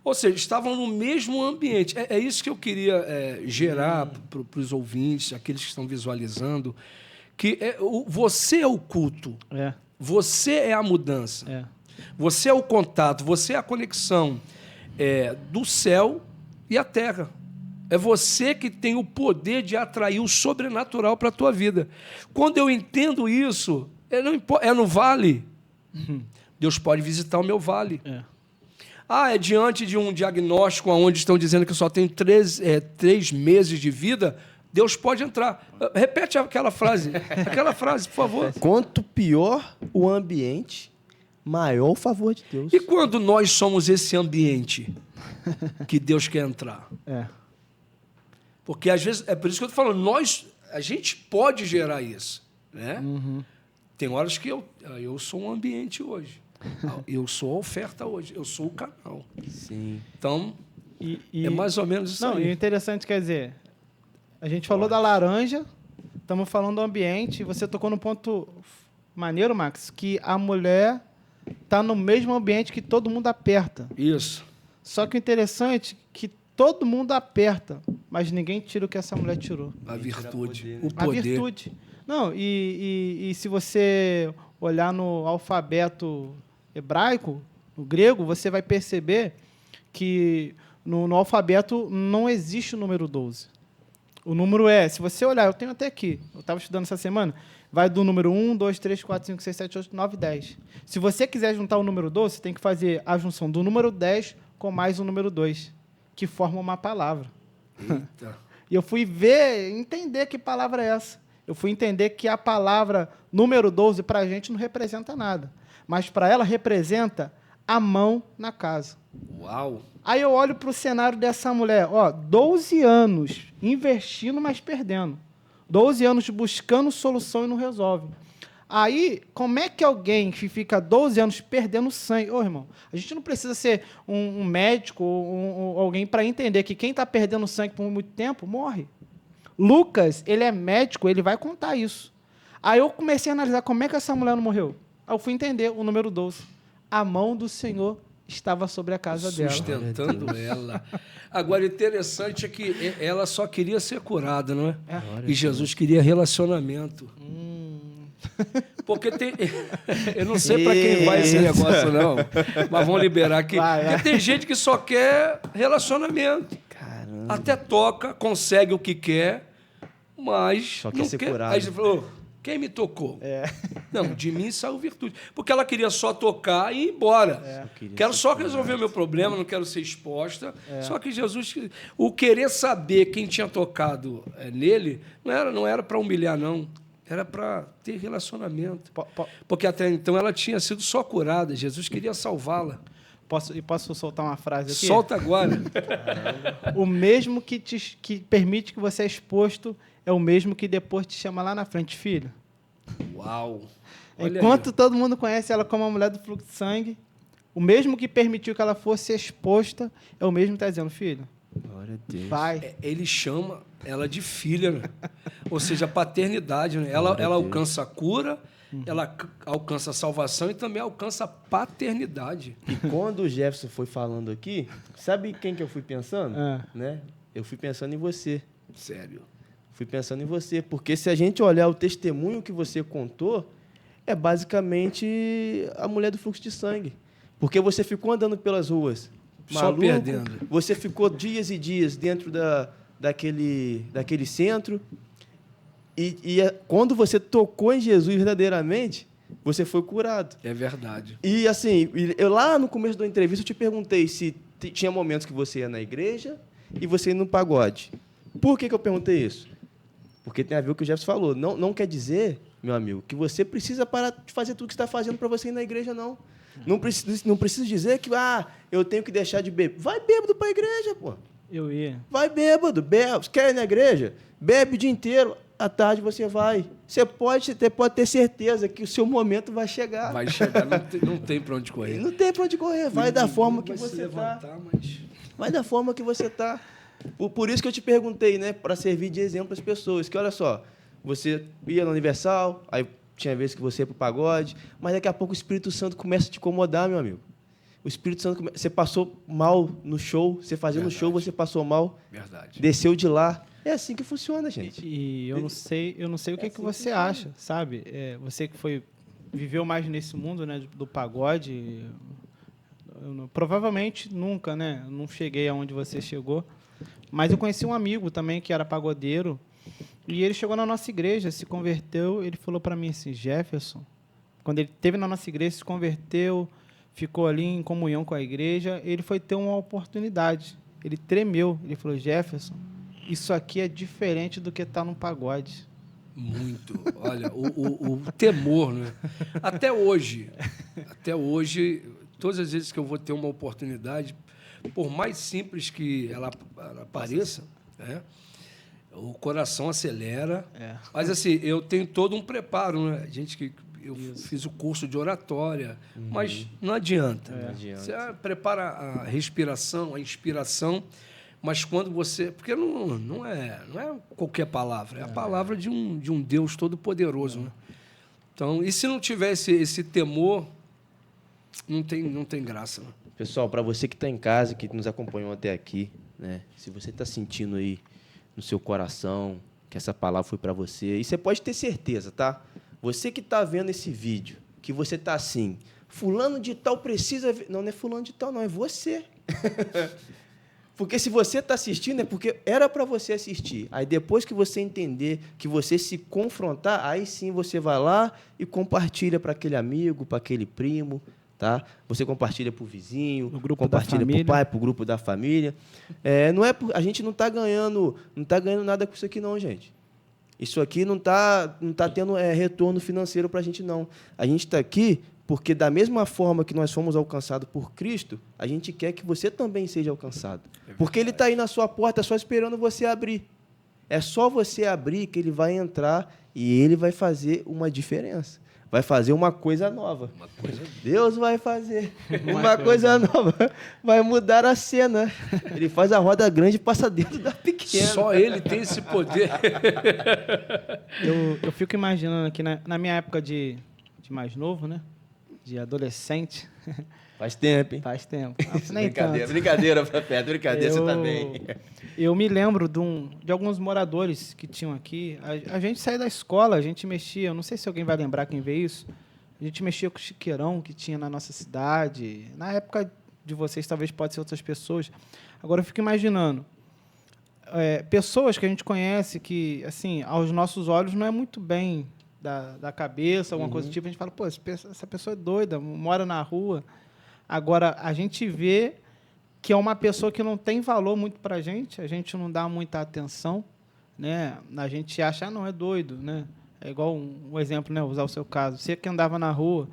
Ou seja, estavam no mesmo ambiente. É isso que eu queria gerar para os ouvintes, aqueles que estão visualizando, que você é o culto, você é a mudança, você é o contato, você é a conexão do céu e a terra. É você que tem o poder de atrair o sobrenatural para a tua vida. Quando eu entendo isso, não importa, é no vale. Deus pode visitar o meu vale. É diante de um diagnóstico onde estão dizendo que eu só tenho 3 meses de vida, Deus pode entrar. Repete aquela frase, por favor. Quanto pior o ambiente, maior o favor de Deus. E quando nós somos esse ambiente que Deus quer entrar? Porque, às vezes, é por isso que eu estou falando, a gente pode gerar isso. Né? Tem horas que eu sou um ambiente hoje. Eu sou a oferta hoje. Eu sou o canal. Sim. Então, é mais ou menos isso aí. E o interessante, quer dizer, a gente falou da laranja, estamos falando do ambiente, e você tocou num ponto maneiro, Max, que a mulher está no mesmo ambiente que todo mundo aperta. Isso. Só que o interessante é que todo mundo aperta, mas ninguém tira o que essa mulher tirou. A virtude. Poder, né? O poder. A virtude. Não, e se você olhar no alfabeto hebraico, no grego, você vai perceber que no alfabeto não existe o número 12. O número se você olhar, eu tenho até aqui, eu estava estudando essa semana, vai do número 1, 2, 3, 4, 5, 6, 7, 8, 9, 10. Se você quiser juntar o número 12, você tem que fazer a junção do número 10 com mais o número 2, que forma uma palavra. Eita. E eu fui entender que palavra é essa. Eu fui entender que a palavra número 12 para a gente não representa nada. Mas para ela representa a mão na casa. Uau! Aí eu olho para o cenário dessa mulher. 12 anos investindo, mas perdendo. 12 anos buscando solução e não resolve. Aí, como é que alguém que fica 12 anos perdendo sangue... irmão, a gente não precisa ser um médico ou alguém para entender que quem está perdendo sangue por muito tempo morre. Lucas, ele é médico, ele vai contar isso. Aí eu comecei a analisar como é que essa mulher não morreu. Aí eu fui entender o número 12. A mão do Senhor estava sobre a casa dela. Sustentando ela. Agora, interessante é que ela só queria ser curada, não é? E Jesus queria relacionamento. Porque tem... Eu não sei para quem vai esse negócio, não. Mas vamos liberar aqui. Porque tem gente que só quer relacionamento. Caramba. Até toca, consegue o que quer, mas Só quer não ser quer. curado. Aí você falou, quem me tocou? Não, de mim saiu virtude. Porque ela queria só tocar e ir embora. Quero só resolver o meu problema, não quero ser exposta. Só que Jesus, o querer saber quem tinha tocado nele, não era para humilhar, não. Era para ter relacionamento. Porque até então ela tinha sido só curada. Jesus queria salvá-la. Posso soltar uma frase aqui? Solta agora. O mesmo que permite que você é exposto é o mesmo que depois te chama lá na frente, filho. Uau! Olha Enquanto aí. todo mundo conhece ela como a mulher do fluxo de sangue, o mesmo que permitiu que ela fosse exposta é o mesmo que está dizendo, filho. Glória a Deus. Vai. Ele chama ela de filha, né? Ou seja, a paternidade. Né? Ela alcança a cura, ela alcança a salvação e também alcança a paternidade. E quando o Jefferson foi falando aqui, sabe quem que eu fui pensando? Né? Eu fui pensando em você. Sério. Fui pensando em você, porque se a gente olhar o testemunho que você contou, é basicamente a mulher do fluxo de sangue. Porque você ficou andando pelas ruas, só perdendo. Você ficou dias e dias dentro daquele centro. E quando você tocou em Jesus verdadeiramente, você foi curado. É verdade. E assim, eu lá no começo da entrevista eu te perguntei se tinha momentos que você ia na igreja e você ia no pagode. Por que eu perguntei isso? Porque tem a ver com o que o Jefferson falou. Não quer dizer, meu amigo, que você precisa parar de fazer tudo que você está fazendo para você ir na igreja, não. Não precisa dizer que eu tenho que deixar de beber. Vai bêbado para a igreja, pô. Eu ia. Vai bêbado, bebe. Quer ir na igreja? Bebe o dia inteiro. À tarde você vai. Você pode ter certeza que o seu momento vai chegar. Vai chegar, não tem para onde correr. Não tem para onde correr. Vai da forma que você está. Vai da forma que você está. Por isso que eu te perguntei, né? Para servir de exemplo às pessoas. Que olha só, você ia no Universal, aí tinha vezes que você ia para o pagode, mas daqui a pouco o Espírito Santo começa a te incomodar, meu amigo. O Espírito Santo, você passou mal no show, você fazendo o show, você passou mal. Verdade. Desceu de lá. É assim que funciona, gente. E eu não sei o que você acha, sabe? Você que viveu mais nesse mundo, né, do pagode, provavelmente nunca, né? Não cheguei aonde você chegou. Mas eu conheci um amigo também que era pagodeiro e ele chegou na nossa igreja, se converteu. Ele falou para mim assim, Jefferson, quando ele esteve na nossa igreja, se converteu, ficou ali em comunhão com a igreja, ele foi ter uma oportunidade. Ele tremeu. Ele falou, Jefferson, isso aqui é diferente do que está no pagode. Muito. Olha, o temor, né? Até hoje, todas as vezes que eu vou ter uma oportunidade, por mais simples que ela pareça, né? O coração acelera. Mas, assim, eu tenho todo um preparo, né? Eu fiz o curso de oratória, mas não adianta. Você prepara a respiração, a inspiração, mas quando você... Porque não é qualquer palavra, é a palavra de um Deus todo-poderoso. Né? Então, e se não tivesse esse temor, não tem graça. Né? Pessoal, para você que está em casa, que nos acompanhou até aqui, né? Se você está sentindo aí no seu coração que essa palavra foi para você, e você pode ter certeza, tá? Você que está vendo esse vídeo, que você está assim, fulano de tal precisa... Não é fulano de tal, não, é você. Porque se você está assistindo, é porque era para você assistir. Aí depois que você entender, que você se confrontar, aí sim você vai lá e compartilha para aquele amigo, para aquele primo, tá? Você compartilha para o vizinho, compartilha para o pai, para o grupo da família. A gente não está ganhando nada com isso aqui, não, gente. Isso aqui não tá tendo retorno financeiro para a gente, não. A gente está aqui porque, da mesma forma que nós fomos alcançados por Cristo, a gente quer que você também seja alcançado. Porque Ele está aí na sua porta, só esperando você abrir. É só você abrir que Ele vai entrar e Ele vai fazer uma diferença. Vai fazer uma coisa nova. Deus vai fazer uma coisa nova. Vai mudar a cena. Ele faz a roda grande e passa dentro da pequena. Só Ele tem esse poder. Eu fico imaginando aqui, na minha época de mais novo, né? De adolescente. Faz tempo, hein? Faz tempo. Brincadeira, Pepe, brincadeira, você tá bem. Eu me lembro de alguns moradores que tinham aqui. A gente saía da escola, a gente mexia, eu não sei se alguém vai lembrar quem vê isso, a gente mexia com o chiqueirão que tinha na nossa cidade. Na época de vocês, talvez pode ser outras pessoas. Agora eu fico imaginando, pessoas que a gente conhece que, assim, aos nossos olhos não é muito bem da cabeça, alguma coisa do tipo, a gente fala, pô, essa pessoa é doida, mora na rua. Agora, a gente vê que é uma pessoa que não tem valor muito para a gente não dá muita atenção, né? A gente acha, não, é doido, né? É igual um exemplo, né? Usar o seu caso. Você que andava na rua,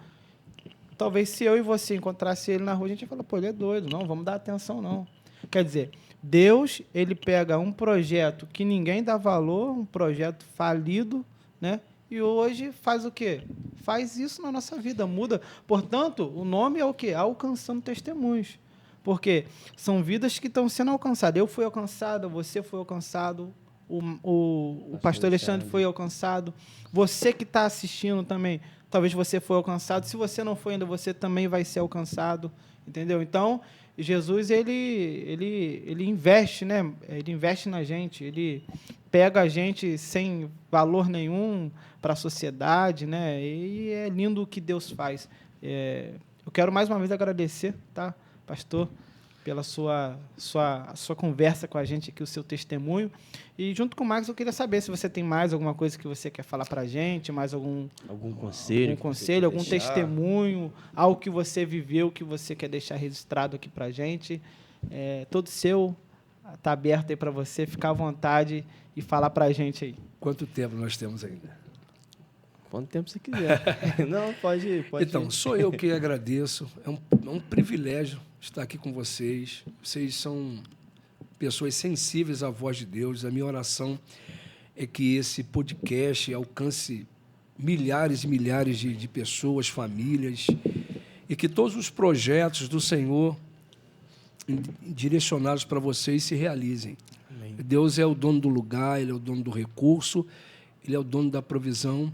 talvez se eu e você encontrasse ele na rua, a gente ia falar, pô, ele é doido, não, vamos dar atenção, não. Quer dizer, Deus, ele pega um projeto que ninguém dá valor, um projeto falido, né? E hoje faz o quê? Faz isso na nossa vida, muda. Portanto, o nome é o quê? Alcançando Testemunhos. Porque são vidas que estão sendo alcançadas. Eu fui alcançado, você foi alcançado, o pastor Alexandre foi alcançado. Você que está assistindo também, talvez você foi alcançado. Se você não foi ainda, você também vai ser alcançado, entendeu? Então, Jesus, ele investe, né? Ele investe na gente, ele pega a gente sem valor nenhum para a sociedade, né? E é lindo o que Deus faz. Eu quero mais uma vez agradecer, tá, pastor, pela sua conversa com a gente aqui, o seu testemunho. E junto com o Marcos, eu queria saber se você tem mais alguma coisa que você quer falar para a gente, mais algum conselho, algum testemunho, algo que você viveu, que você quer deixar registrado aqui para a gente. Todo seu, está aberto aí para você, ficar à vontade e falar para a gente aí. Quanto tempo nós temos ainda? Quanto tempo você quiser. Não, pode ir. Então, sou eu que agradeço. É um privilégio estar aqui com vocês. Vocês são pessoas sensíveis à voz de Deus. A minha oração é que esse podcast alcance milhares e milhares de pessoas, famílias, e que todos os projetos do Senhor direcionados para vocês se realizem. Amém. Deus é o dono do lugar, Ele é o dono do recurso, Ele é o dono da provisão.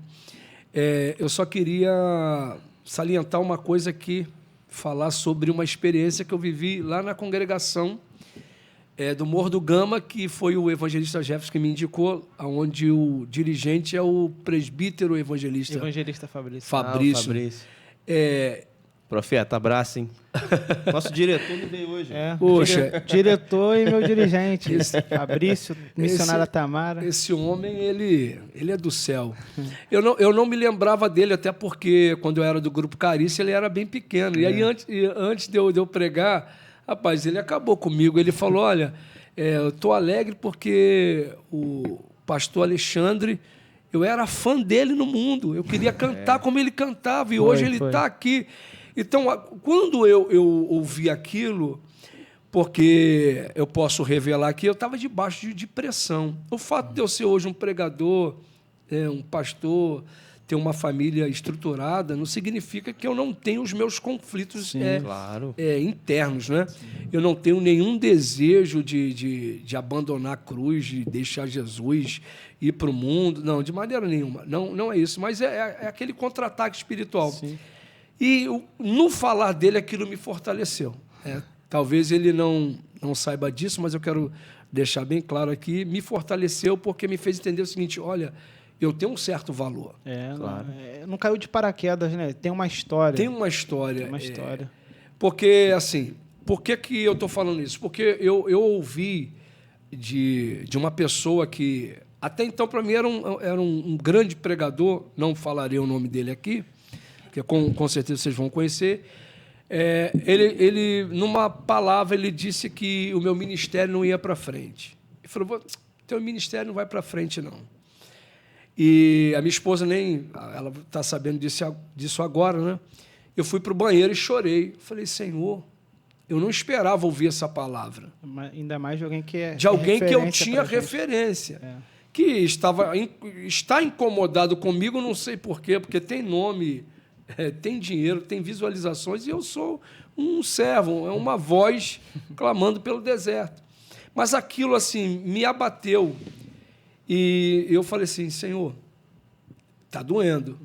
Eu só queria salientar uma coisa aqui, falar sobre uma experiência que eu vivi lá na congregação do Morro do Gama, que foi o evangelista Jefferson que me indicou, onde o dirigente é o presbítero evangelista Fabrício. Fabrício. Profeta, abraço, hein? Nosso diretor não veio hoje. Poxa. Diretor e meu dirigente, Fabrício, missionária Tamara. Esse homem, ele é do céu. Eu não me lembrava dele, até porque, quando eu era do Grupo Carícia, ele era bem pequeno. E aí, antes de eu pregar, rapaz, ele acabou comigo. Ele falou, olha, eu estou alegre porque o pastor Alexandre, eu era fã dele no mundo. Eu queria cantar como ele cantava. E hoje ele está aqui. Então, quando eu ouvi aquilo, porque eu posso revelar que eu estava debaixo de depressão. O fato de eu ser hoje um pregador, um pastor, ter uma família estruturada, não significa que eu não tenho os meus conflitos internos. Né? Eu não tenho nenhum desejo de abandonar a cruz, de deixar Jesus ir para o mundo. Não, de maneira nenhuma. Não é isso. Mas é aquele contra-ataque espiritual. Sim. E no falar dele, aquilo me fortaleceu. Talvez ele não saiba disso, mas eu quero deixar bem claro aqui, me fortaleceu porque me fez entender o seguinte, olha, eu tenho um certo valor. Claro. Não caiu de paraquedas, né? Tem uma história. Tem uma história. Porque, assim, por que eu estou falando isso? Porque eu ouvi de uma pessoa que, até então, para mim, era um grande pregador, não falarei o nome dele aqui, que com certeza vocês vão conhecer. Ele, numa palavra, ele disse que o meu ministério não ia para frente. Ele falou, teu ministério não vai para frente, não. E a minha esposa ela está sabendo disso agora, né? Eu fui para o banheiro e chorei. Falei, Senhor, eu não esperava ouvir essa palavra. Ainda mais de alguém que que eu tinha referência. Que está incomodado comigo, não sei por quê, porque tem nome... tem dinheiro, tem visualizações, e eu sou um servo, uma voz clamando pelo deserto. Mas aquilo, assim, me abateu. E eu falei assim, Senhor, está doendo.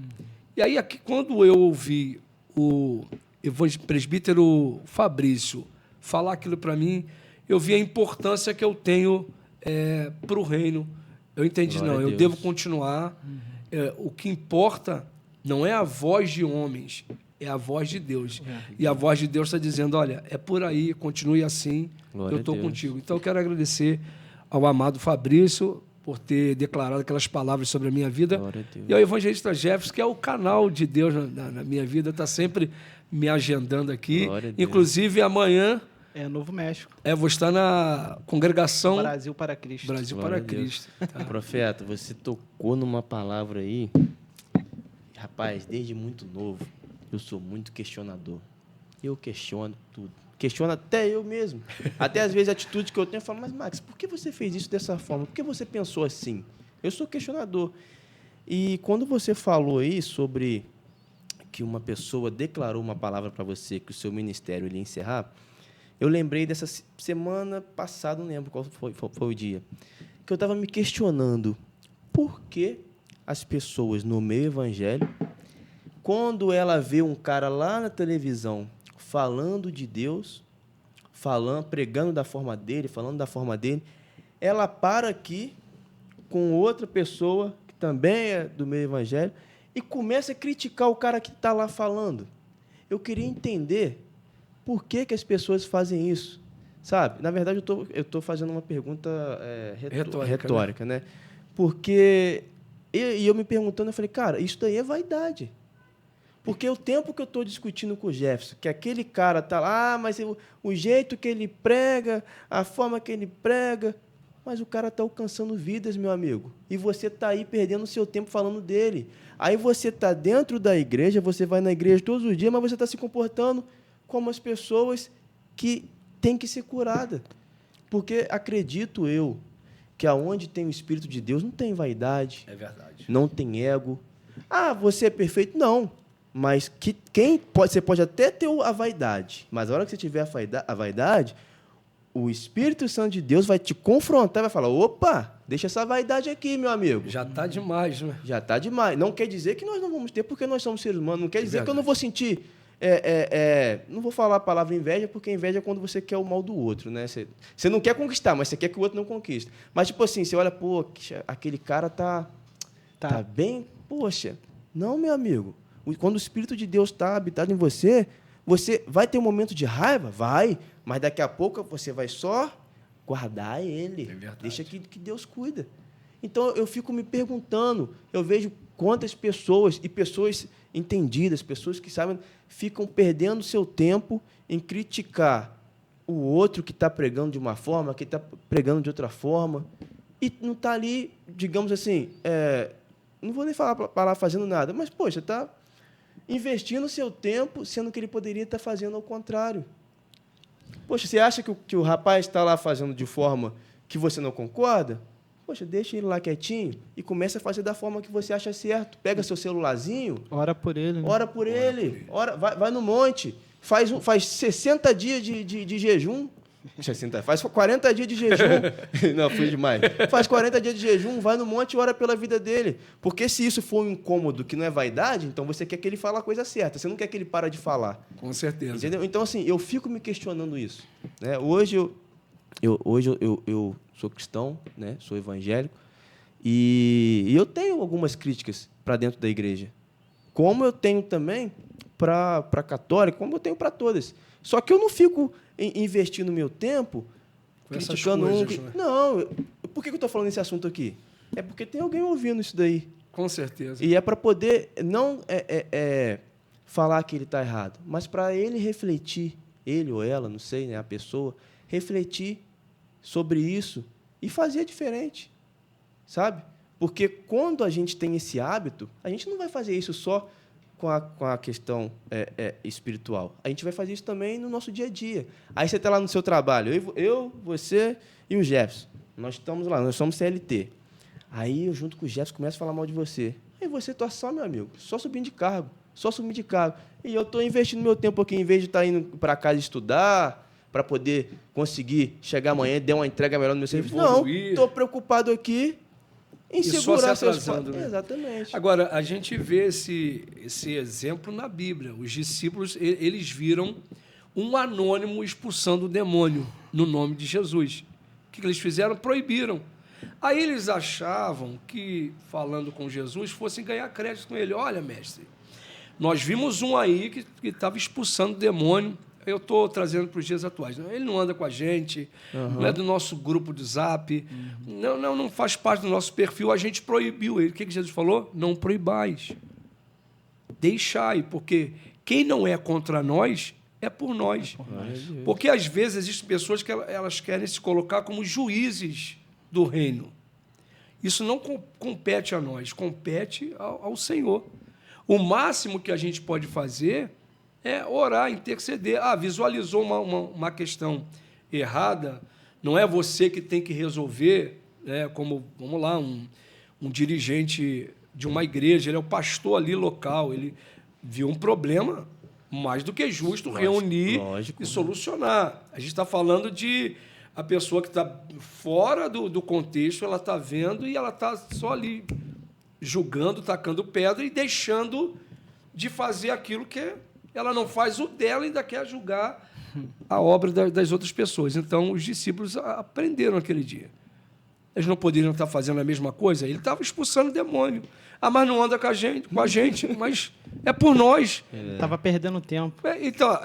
E aí, quando eu ouvi o presbítero Fabrício falar aquilo para mim, eu vi a importância que eu tenho para o reino. Eu entendi, eu devo continuar. O que importa... não é a voz de homens, é a voz de Deus. E a voz de Deus está dizendo, olha, é por aí, continue assim, eu estou contigo. Então, eu quero agradecer ao amado Fabrício por ter declarado aquelas palavras sobre a minha vida. E ao evangelista Jefferson, que é o canal de Deus na minha vida, está sempre me agendando aqui. Inclusive, amanhã... Novo México. Vou estar na congregação... Brasil para Cristo. Brasil para Cristo. Tá. Profeta, você tocou numa palavra aí... Rapaz, desde muito novo, eu sou muito questionador. Eu questiono tudo. Questiono até eu mesmo. Até, às vezes, a atitude que eu tenho, eu falo, mas, Max, por que você fez isso dessa forma? Por que você pensou assim? Eu sou questionador. E quando você falou aí sobre que uma pessoa declarou uma palavra para você que o seu ministério ia encerrar, eu lembrei dessa semana passada, não lembro qual foi o dia, que eu estava me questionando por que as pessoas no meio evangélico, quando ela vê um cara lá na televisão falando de Deus, pregando da forma dele, falando da forma dele, ela para aqui com outra pessoa que também é do meio evangélico e começa a criticar o cara que está lá falando. Eu queria entender por que as pessoas fazem isso, sabe? Na verdade, eu tô fazendo uma pergunta retórica, né? Porque eu me perguntando, eu falei, cara, isso daí é vaidade. Porque o tempo que eu estou discutindo com o Jefferson, que aquele cara está lá, mas o jeito que ele prega, a forma que ele prega, mas o cara está alcançando vidas, meu amigo. E você está aí perdendo o seu tempo falando dele. Aí você está dentro da igreja, você vai na igreja todos os dias, mas você está se comportando como as pessoas que têm que ser curadas. Porque acredito eu que aonde tem o Espírito de Deus não tem vaidade. É verdade. Não tem ego. Ah, você é perfeito? Não. Mas você pode até ter a vaidade, mas a hora que você tiver a vaidade, o Espírito Santo de Deus vai te confrontar e vai falar, opa, deixa essa vaidade aqui, meu amigo. Já está demais, né? Já está demais. Não quer dizer que nós não vamos ter, porque nós somos seres humanos. Não quer dizer que eu não vou sentir... não vou falar a palavra inveja, porque inveja é quando você quer o mal do outro, né? Você não quer conquistar, mas você quer que o outro não conquiste. Mas, tipo assim, você olha, pô, aquele cara tá bem... Poxa, não, meu amigo. Quando o Espírito de Deus está habitado em você, você vai ter um momento de raiva? Vai, mas daqui a pouco você vai só guardar ele. Deixa que Deus cuida. Então, eu fico me perguntando, eu vejo quantas pessoas, e pessoas entendidas, pessoas que sabem, ficam perdendo seu tempo em criticar o outro que está pregando de uma forma, que está pregando de outra forma, e não está ali, digamos assim, não vou nem falar fazendo nada, mas, poxa, está investindo seu tempo, sendo que ele poderia estar fazendo ao contrário. Poxa, você acha que o rapaz está lá fazendo de forma que você não concorda? Poxa, deixa ele lá quietinho e começa a fazer da forma que você acha certo. Pega seu celularzinho. Ora por ele. Né? Ora por ele. Vai no monte. Faz 60 dias de jejum. 60, faz 40 dias de jejum. Não, fui demais. Faz 40 dias de jejum, vai no monte e ora pela vida dele. Porque se isso for um incômodo que não é vaidade, então você quer que ele fale a coisa certa. Você não quer que ele pare de falar. Com certeza. Entendeu? Então, assim, eu fico me questionando isso. Né? Hoje eu sou cristão, né? Sou evangélico, e eu tenho algumas críticas para dentro da igreja. Como eu tenho também para católica, como eu tenho para todas. Só que eu não fico investindo meu tempo criticando coisas, né? Não, por que eu estou falando esse assunto aqui? É porque tem alguém ouvindo isso daí. Com certeza. E é para poder não falar que ele está errado, mas para ele refletir, ele ou ela, não sei, né, a pessoa, refletir sobre isso e fazer diferente, sabe? Porque quando a gente tem esse hábito, a gente não vai fazer isso só com a questão espiritual. A gente vai fazer isso também no nosso dia a dia. Aí você está lá no seu trabalho, eu, você e o Jefferson. Nós estamos lá, nós somos CLT. Aí eu, junto com o Jefferson, começo a falar mal de você. Aí você está só, meu amigo, só subindo de cargo. E eu estou investindo meu tempo aqui, em vez de estar indo para casa estudar, para poder conseguir chegar amanhã e dar uma entrega melhor no meu serviço. Não, estou preocupado aqui em segurar seus passos. Né? Exatamente. Agora, a gente vê esse exemplo na Bíblia. Os discípulos, eles viram um anônimo expulsando o demônio no nome de Jesus. O que eles fizeram? Proibiram. Aí eles achavam que, falando com Jesus, fossem ganhar crédito com ele. Olha, mestre, nós vimos um aí que estava expulsando o demônio. Eu estou trazendo para os dias atuais. Ele não anda com a gente, não é do nosso grupo de zap, não faz parte do nosso perfil, a gente proibiu ele. O que Jesus falou? Não proibais. Deixai, porque quem não é contra nós é por nós. Porque, às vezes, existem pessoas que elas querem se colocar como juízes do reino. Isso não compete a nós, compete ao Senhor. O máximo que a gente pode fazer é orar, interceder. Visualizou uma questão errada, não é você que tem que resolver, como, vamos lá, um dirigente de uma igreja, ele é o pastor ali local, ele viu um problema, mais do que justo Lógico, reunir lógico. e solucionar. A gente está falando de a pessoa que está fora do contexto, ela está vendo e ela está só ali julgando, tacando pedra e deixando de fazer aquilo que ela não faz o dela e ainda quer julgar a obra das outras pessoas. Então, os discípulos aprenderam aquele dia. Eles não poderiam estar fazendo a mesma coisa? Ele estava expulsando o demônio. Ah, mas não anda com a gente, mas é por nós. Estava perdendo tempo. Então,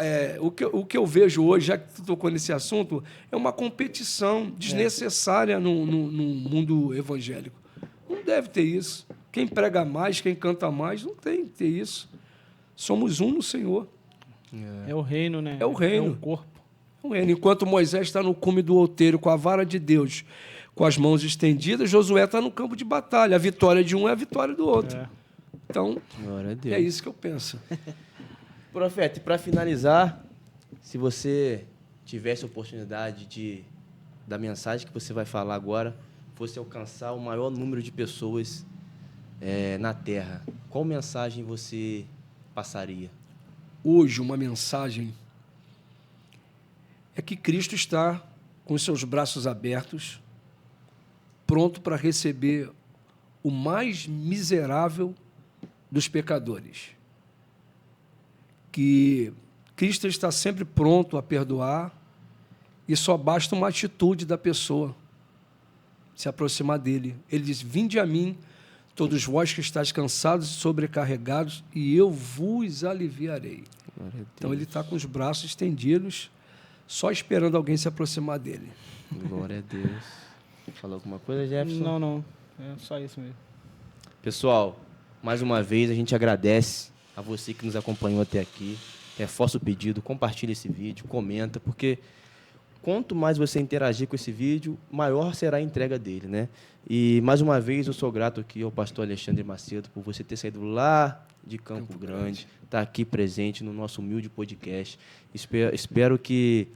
o que eu vejo hoje, já que tu tocou nesse assunto, é uma competição desnecessária no mundo evangélico. Não deve ter isso. Quem prega mais, quem canta mais, não tem que ter isso. Somos um no Senhor. É o reino, né? É o reino. É o corpo. É o reino. Enquanto Moisés está no cume do outeiro, com a vara de Deus, com as mãos estendidas, Josué está no campo de batalha. A vitória de um é a vitória do outro. Então, Glória a Deus. é isso que eu penso. Profeta, e para finalizar, se você tivesse a oportunidade da mensagem que você vai falar agora, fosse alcançar o maior número de pessoas na Terra, qual mensagem você passaria? Hoje, uma mensagem é que Cristo está com os seus braços abertos, pronto para receber o mais miserável dos pecadores. Que Cristo está sempre pronto a perdoar e só basta uma atitude da pessoa se aproximar dele. Ele diz: vinde a mim, todos vós que estáis cansados e sobrecarregados, e eu vos aliviarei. Então ele está com os braços estendidos, só esperando alguém se aproximar dele. Glória a Deus. Falou alguma coisa, Jefferson? Não. É só isso mesmo. Pessoal, mais uma vez a gente agradece a você que nos acompanhou até aqui. Reforça o pedido, compartilha esse vídeo, comenta, porque quanto mais você interagir com esse vídeo, maior será a entrega dele, né? E, mais uma vez, eu sou grato aqui ao pastor Alexandre Macedo por você ter saído lá de Campo Grande, estar aqui presente no nosso humilde podcast. Espero que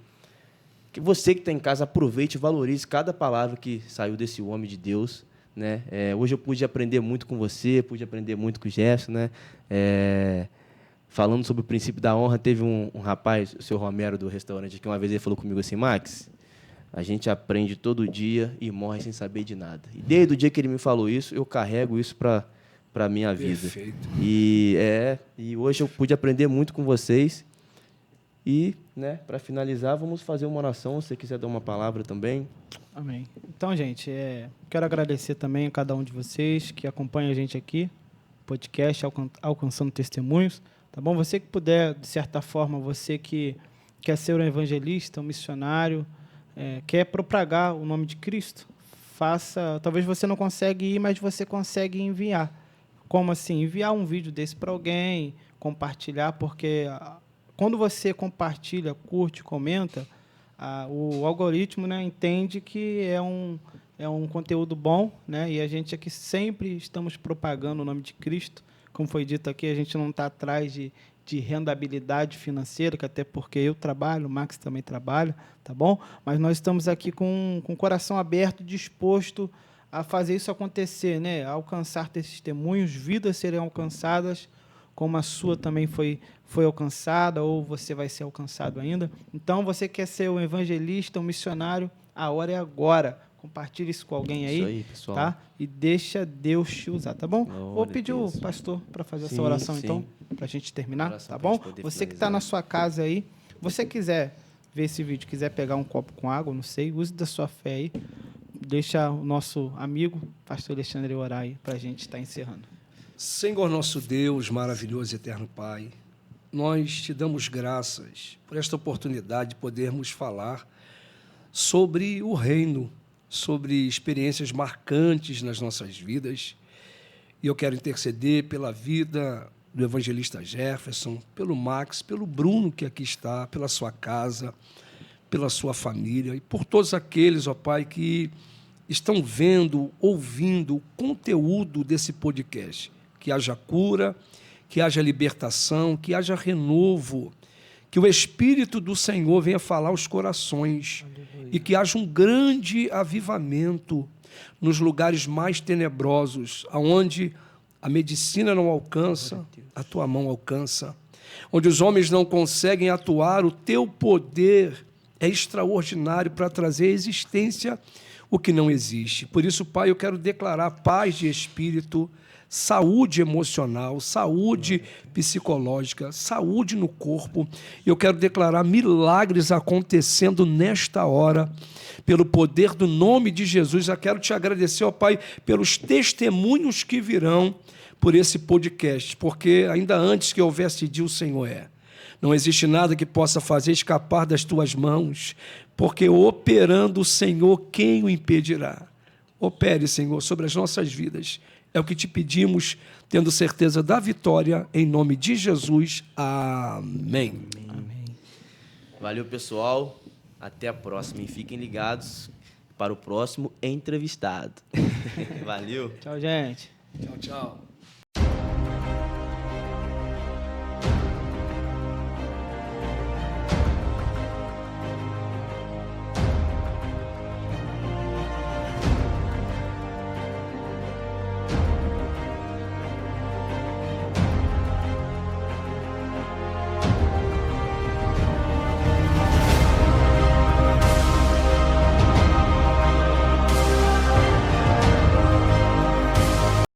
você que está em casa aproveite e valorize cada palavra que saiu desse homem de Deus, né? Hoje eu pude aprender muito com você, pude aprender muito com o Jefferson, né? Falando sobre o princípio da honra, teve um rapaz, o seu Romero do restaurante, que uma vez ele falou comigo assim: Max, a gente aprende todo dia e morre sem saber de nada. E desde o dia que ele me falou isso, eu carrego isso para a minha vida. Perfeito. E hoje eu pude aprender muito com vocês. E, né, para finalizar, vamos fazer uma oração. Se você quiser dar uma palavra também. Amém. Então, gente, quero agradecer também a cada um de vocês que acompanha a gente aqui, podcast Alcançando Testemunhos. Tá bom? Você que puder, de certa forma, você que quer ser um evangelista, um missionário, quer propagar o nome de Cristo, faça. Talvez você não consiga ir, mas você consegue enviar. Como assim? Enviar um vídeo desse para alguém, compartilhar, porque quando você compartilha, curte, comenta, o algoritmo, né, entende que é um conteúdo bom, né, e a gente aqui sempre estamos propagando o nome de Cristo. Como foi dito aqui, a gente não está atrás de rendabilidade financeira, que até porque eu trabalho, o Max também trabalha, tá bom? Mas nós estamos aqui com o coração aberto, disposto a fazer isso acontecer, né? A alcançar testemunhos, vidas serem alcançadas, como a sua também foi alcançada, ou você vai ser alcançado ainda. Então, você quer ser um evangelista, um missionário, a hora é agora. Compartilhe isso com alguém aí, Isso aí, pessoal. tá? E deixa Deus te usar, tá bom? Glória Vou pedir a Deus. o pastor para fazer Sim, essa oração, sim. então, para a gente terminar, Oração tá pra bom? gente poder Você que está finalizar. na sua casa aí, você quiser ver esse vídeo, quiser pegar um copo com água, não sei, use da sua fé aí. Deixa o nosso amigo, pastor Alexandre, orar aí para a gente estar encerrando. Senhor nosso Deus, maravilhoso e eterno Pai, nós te damos graças por esta oportunidade de podermos falar sobre o reino, sobre experiências marcantes nas nossas vidas. E eu quero interceder pela vida do evangelista Jefferson, pelo Max, pelo Bruno que aqui está, pela sua casa, pela sua família e por todos aqueles, ó Pai, que estão vendo, ouvindo o conteúdo desse podcast. Que haja cura, que haja libertação, que haja renovo, que o Espírito do Senhor venha falar aos corações. Aleluia. E que haja um grande avivamento nos lugares mais tenebrosos, aonde a medicina não alcança, a tua mão alcança. onde os homens não conseguem atuar, o teu poder é extraordinário para trazer à existência o que não existe. Por isso, Pai, eu quero declarar paz de espírito, saúde emocional, saúde psicológica, saúde no corpo. Eu quero declarar milagres acontecendo nesta hora, pelo poder do nome de Jesus. Eu quero te agradecer, ó Pai, pelos testemunhos que virão por esse podcast, porque ainda antes que houvesse dia, o Senhor é. Não existe nada que possa fazer escapar das tuas mãos, porque operando o Senhor, quem o impedirá? Opere, Senhor, sobre as nossas vidas. É o que te pedimos, tendo certeza da vitória, em nome de Jesus. Amém. Amém. Valeu, pessoal. Até a próxima. E fiquem ligados para o próximo entrevistado. Valeu. Tchau, gente. Tchau, tchau.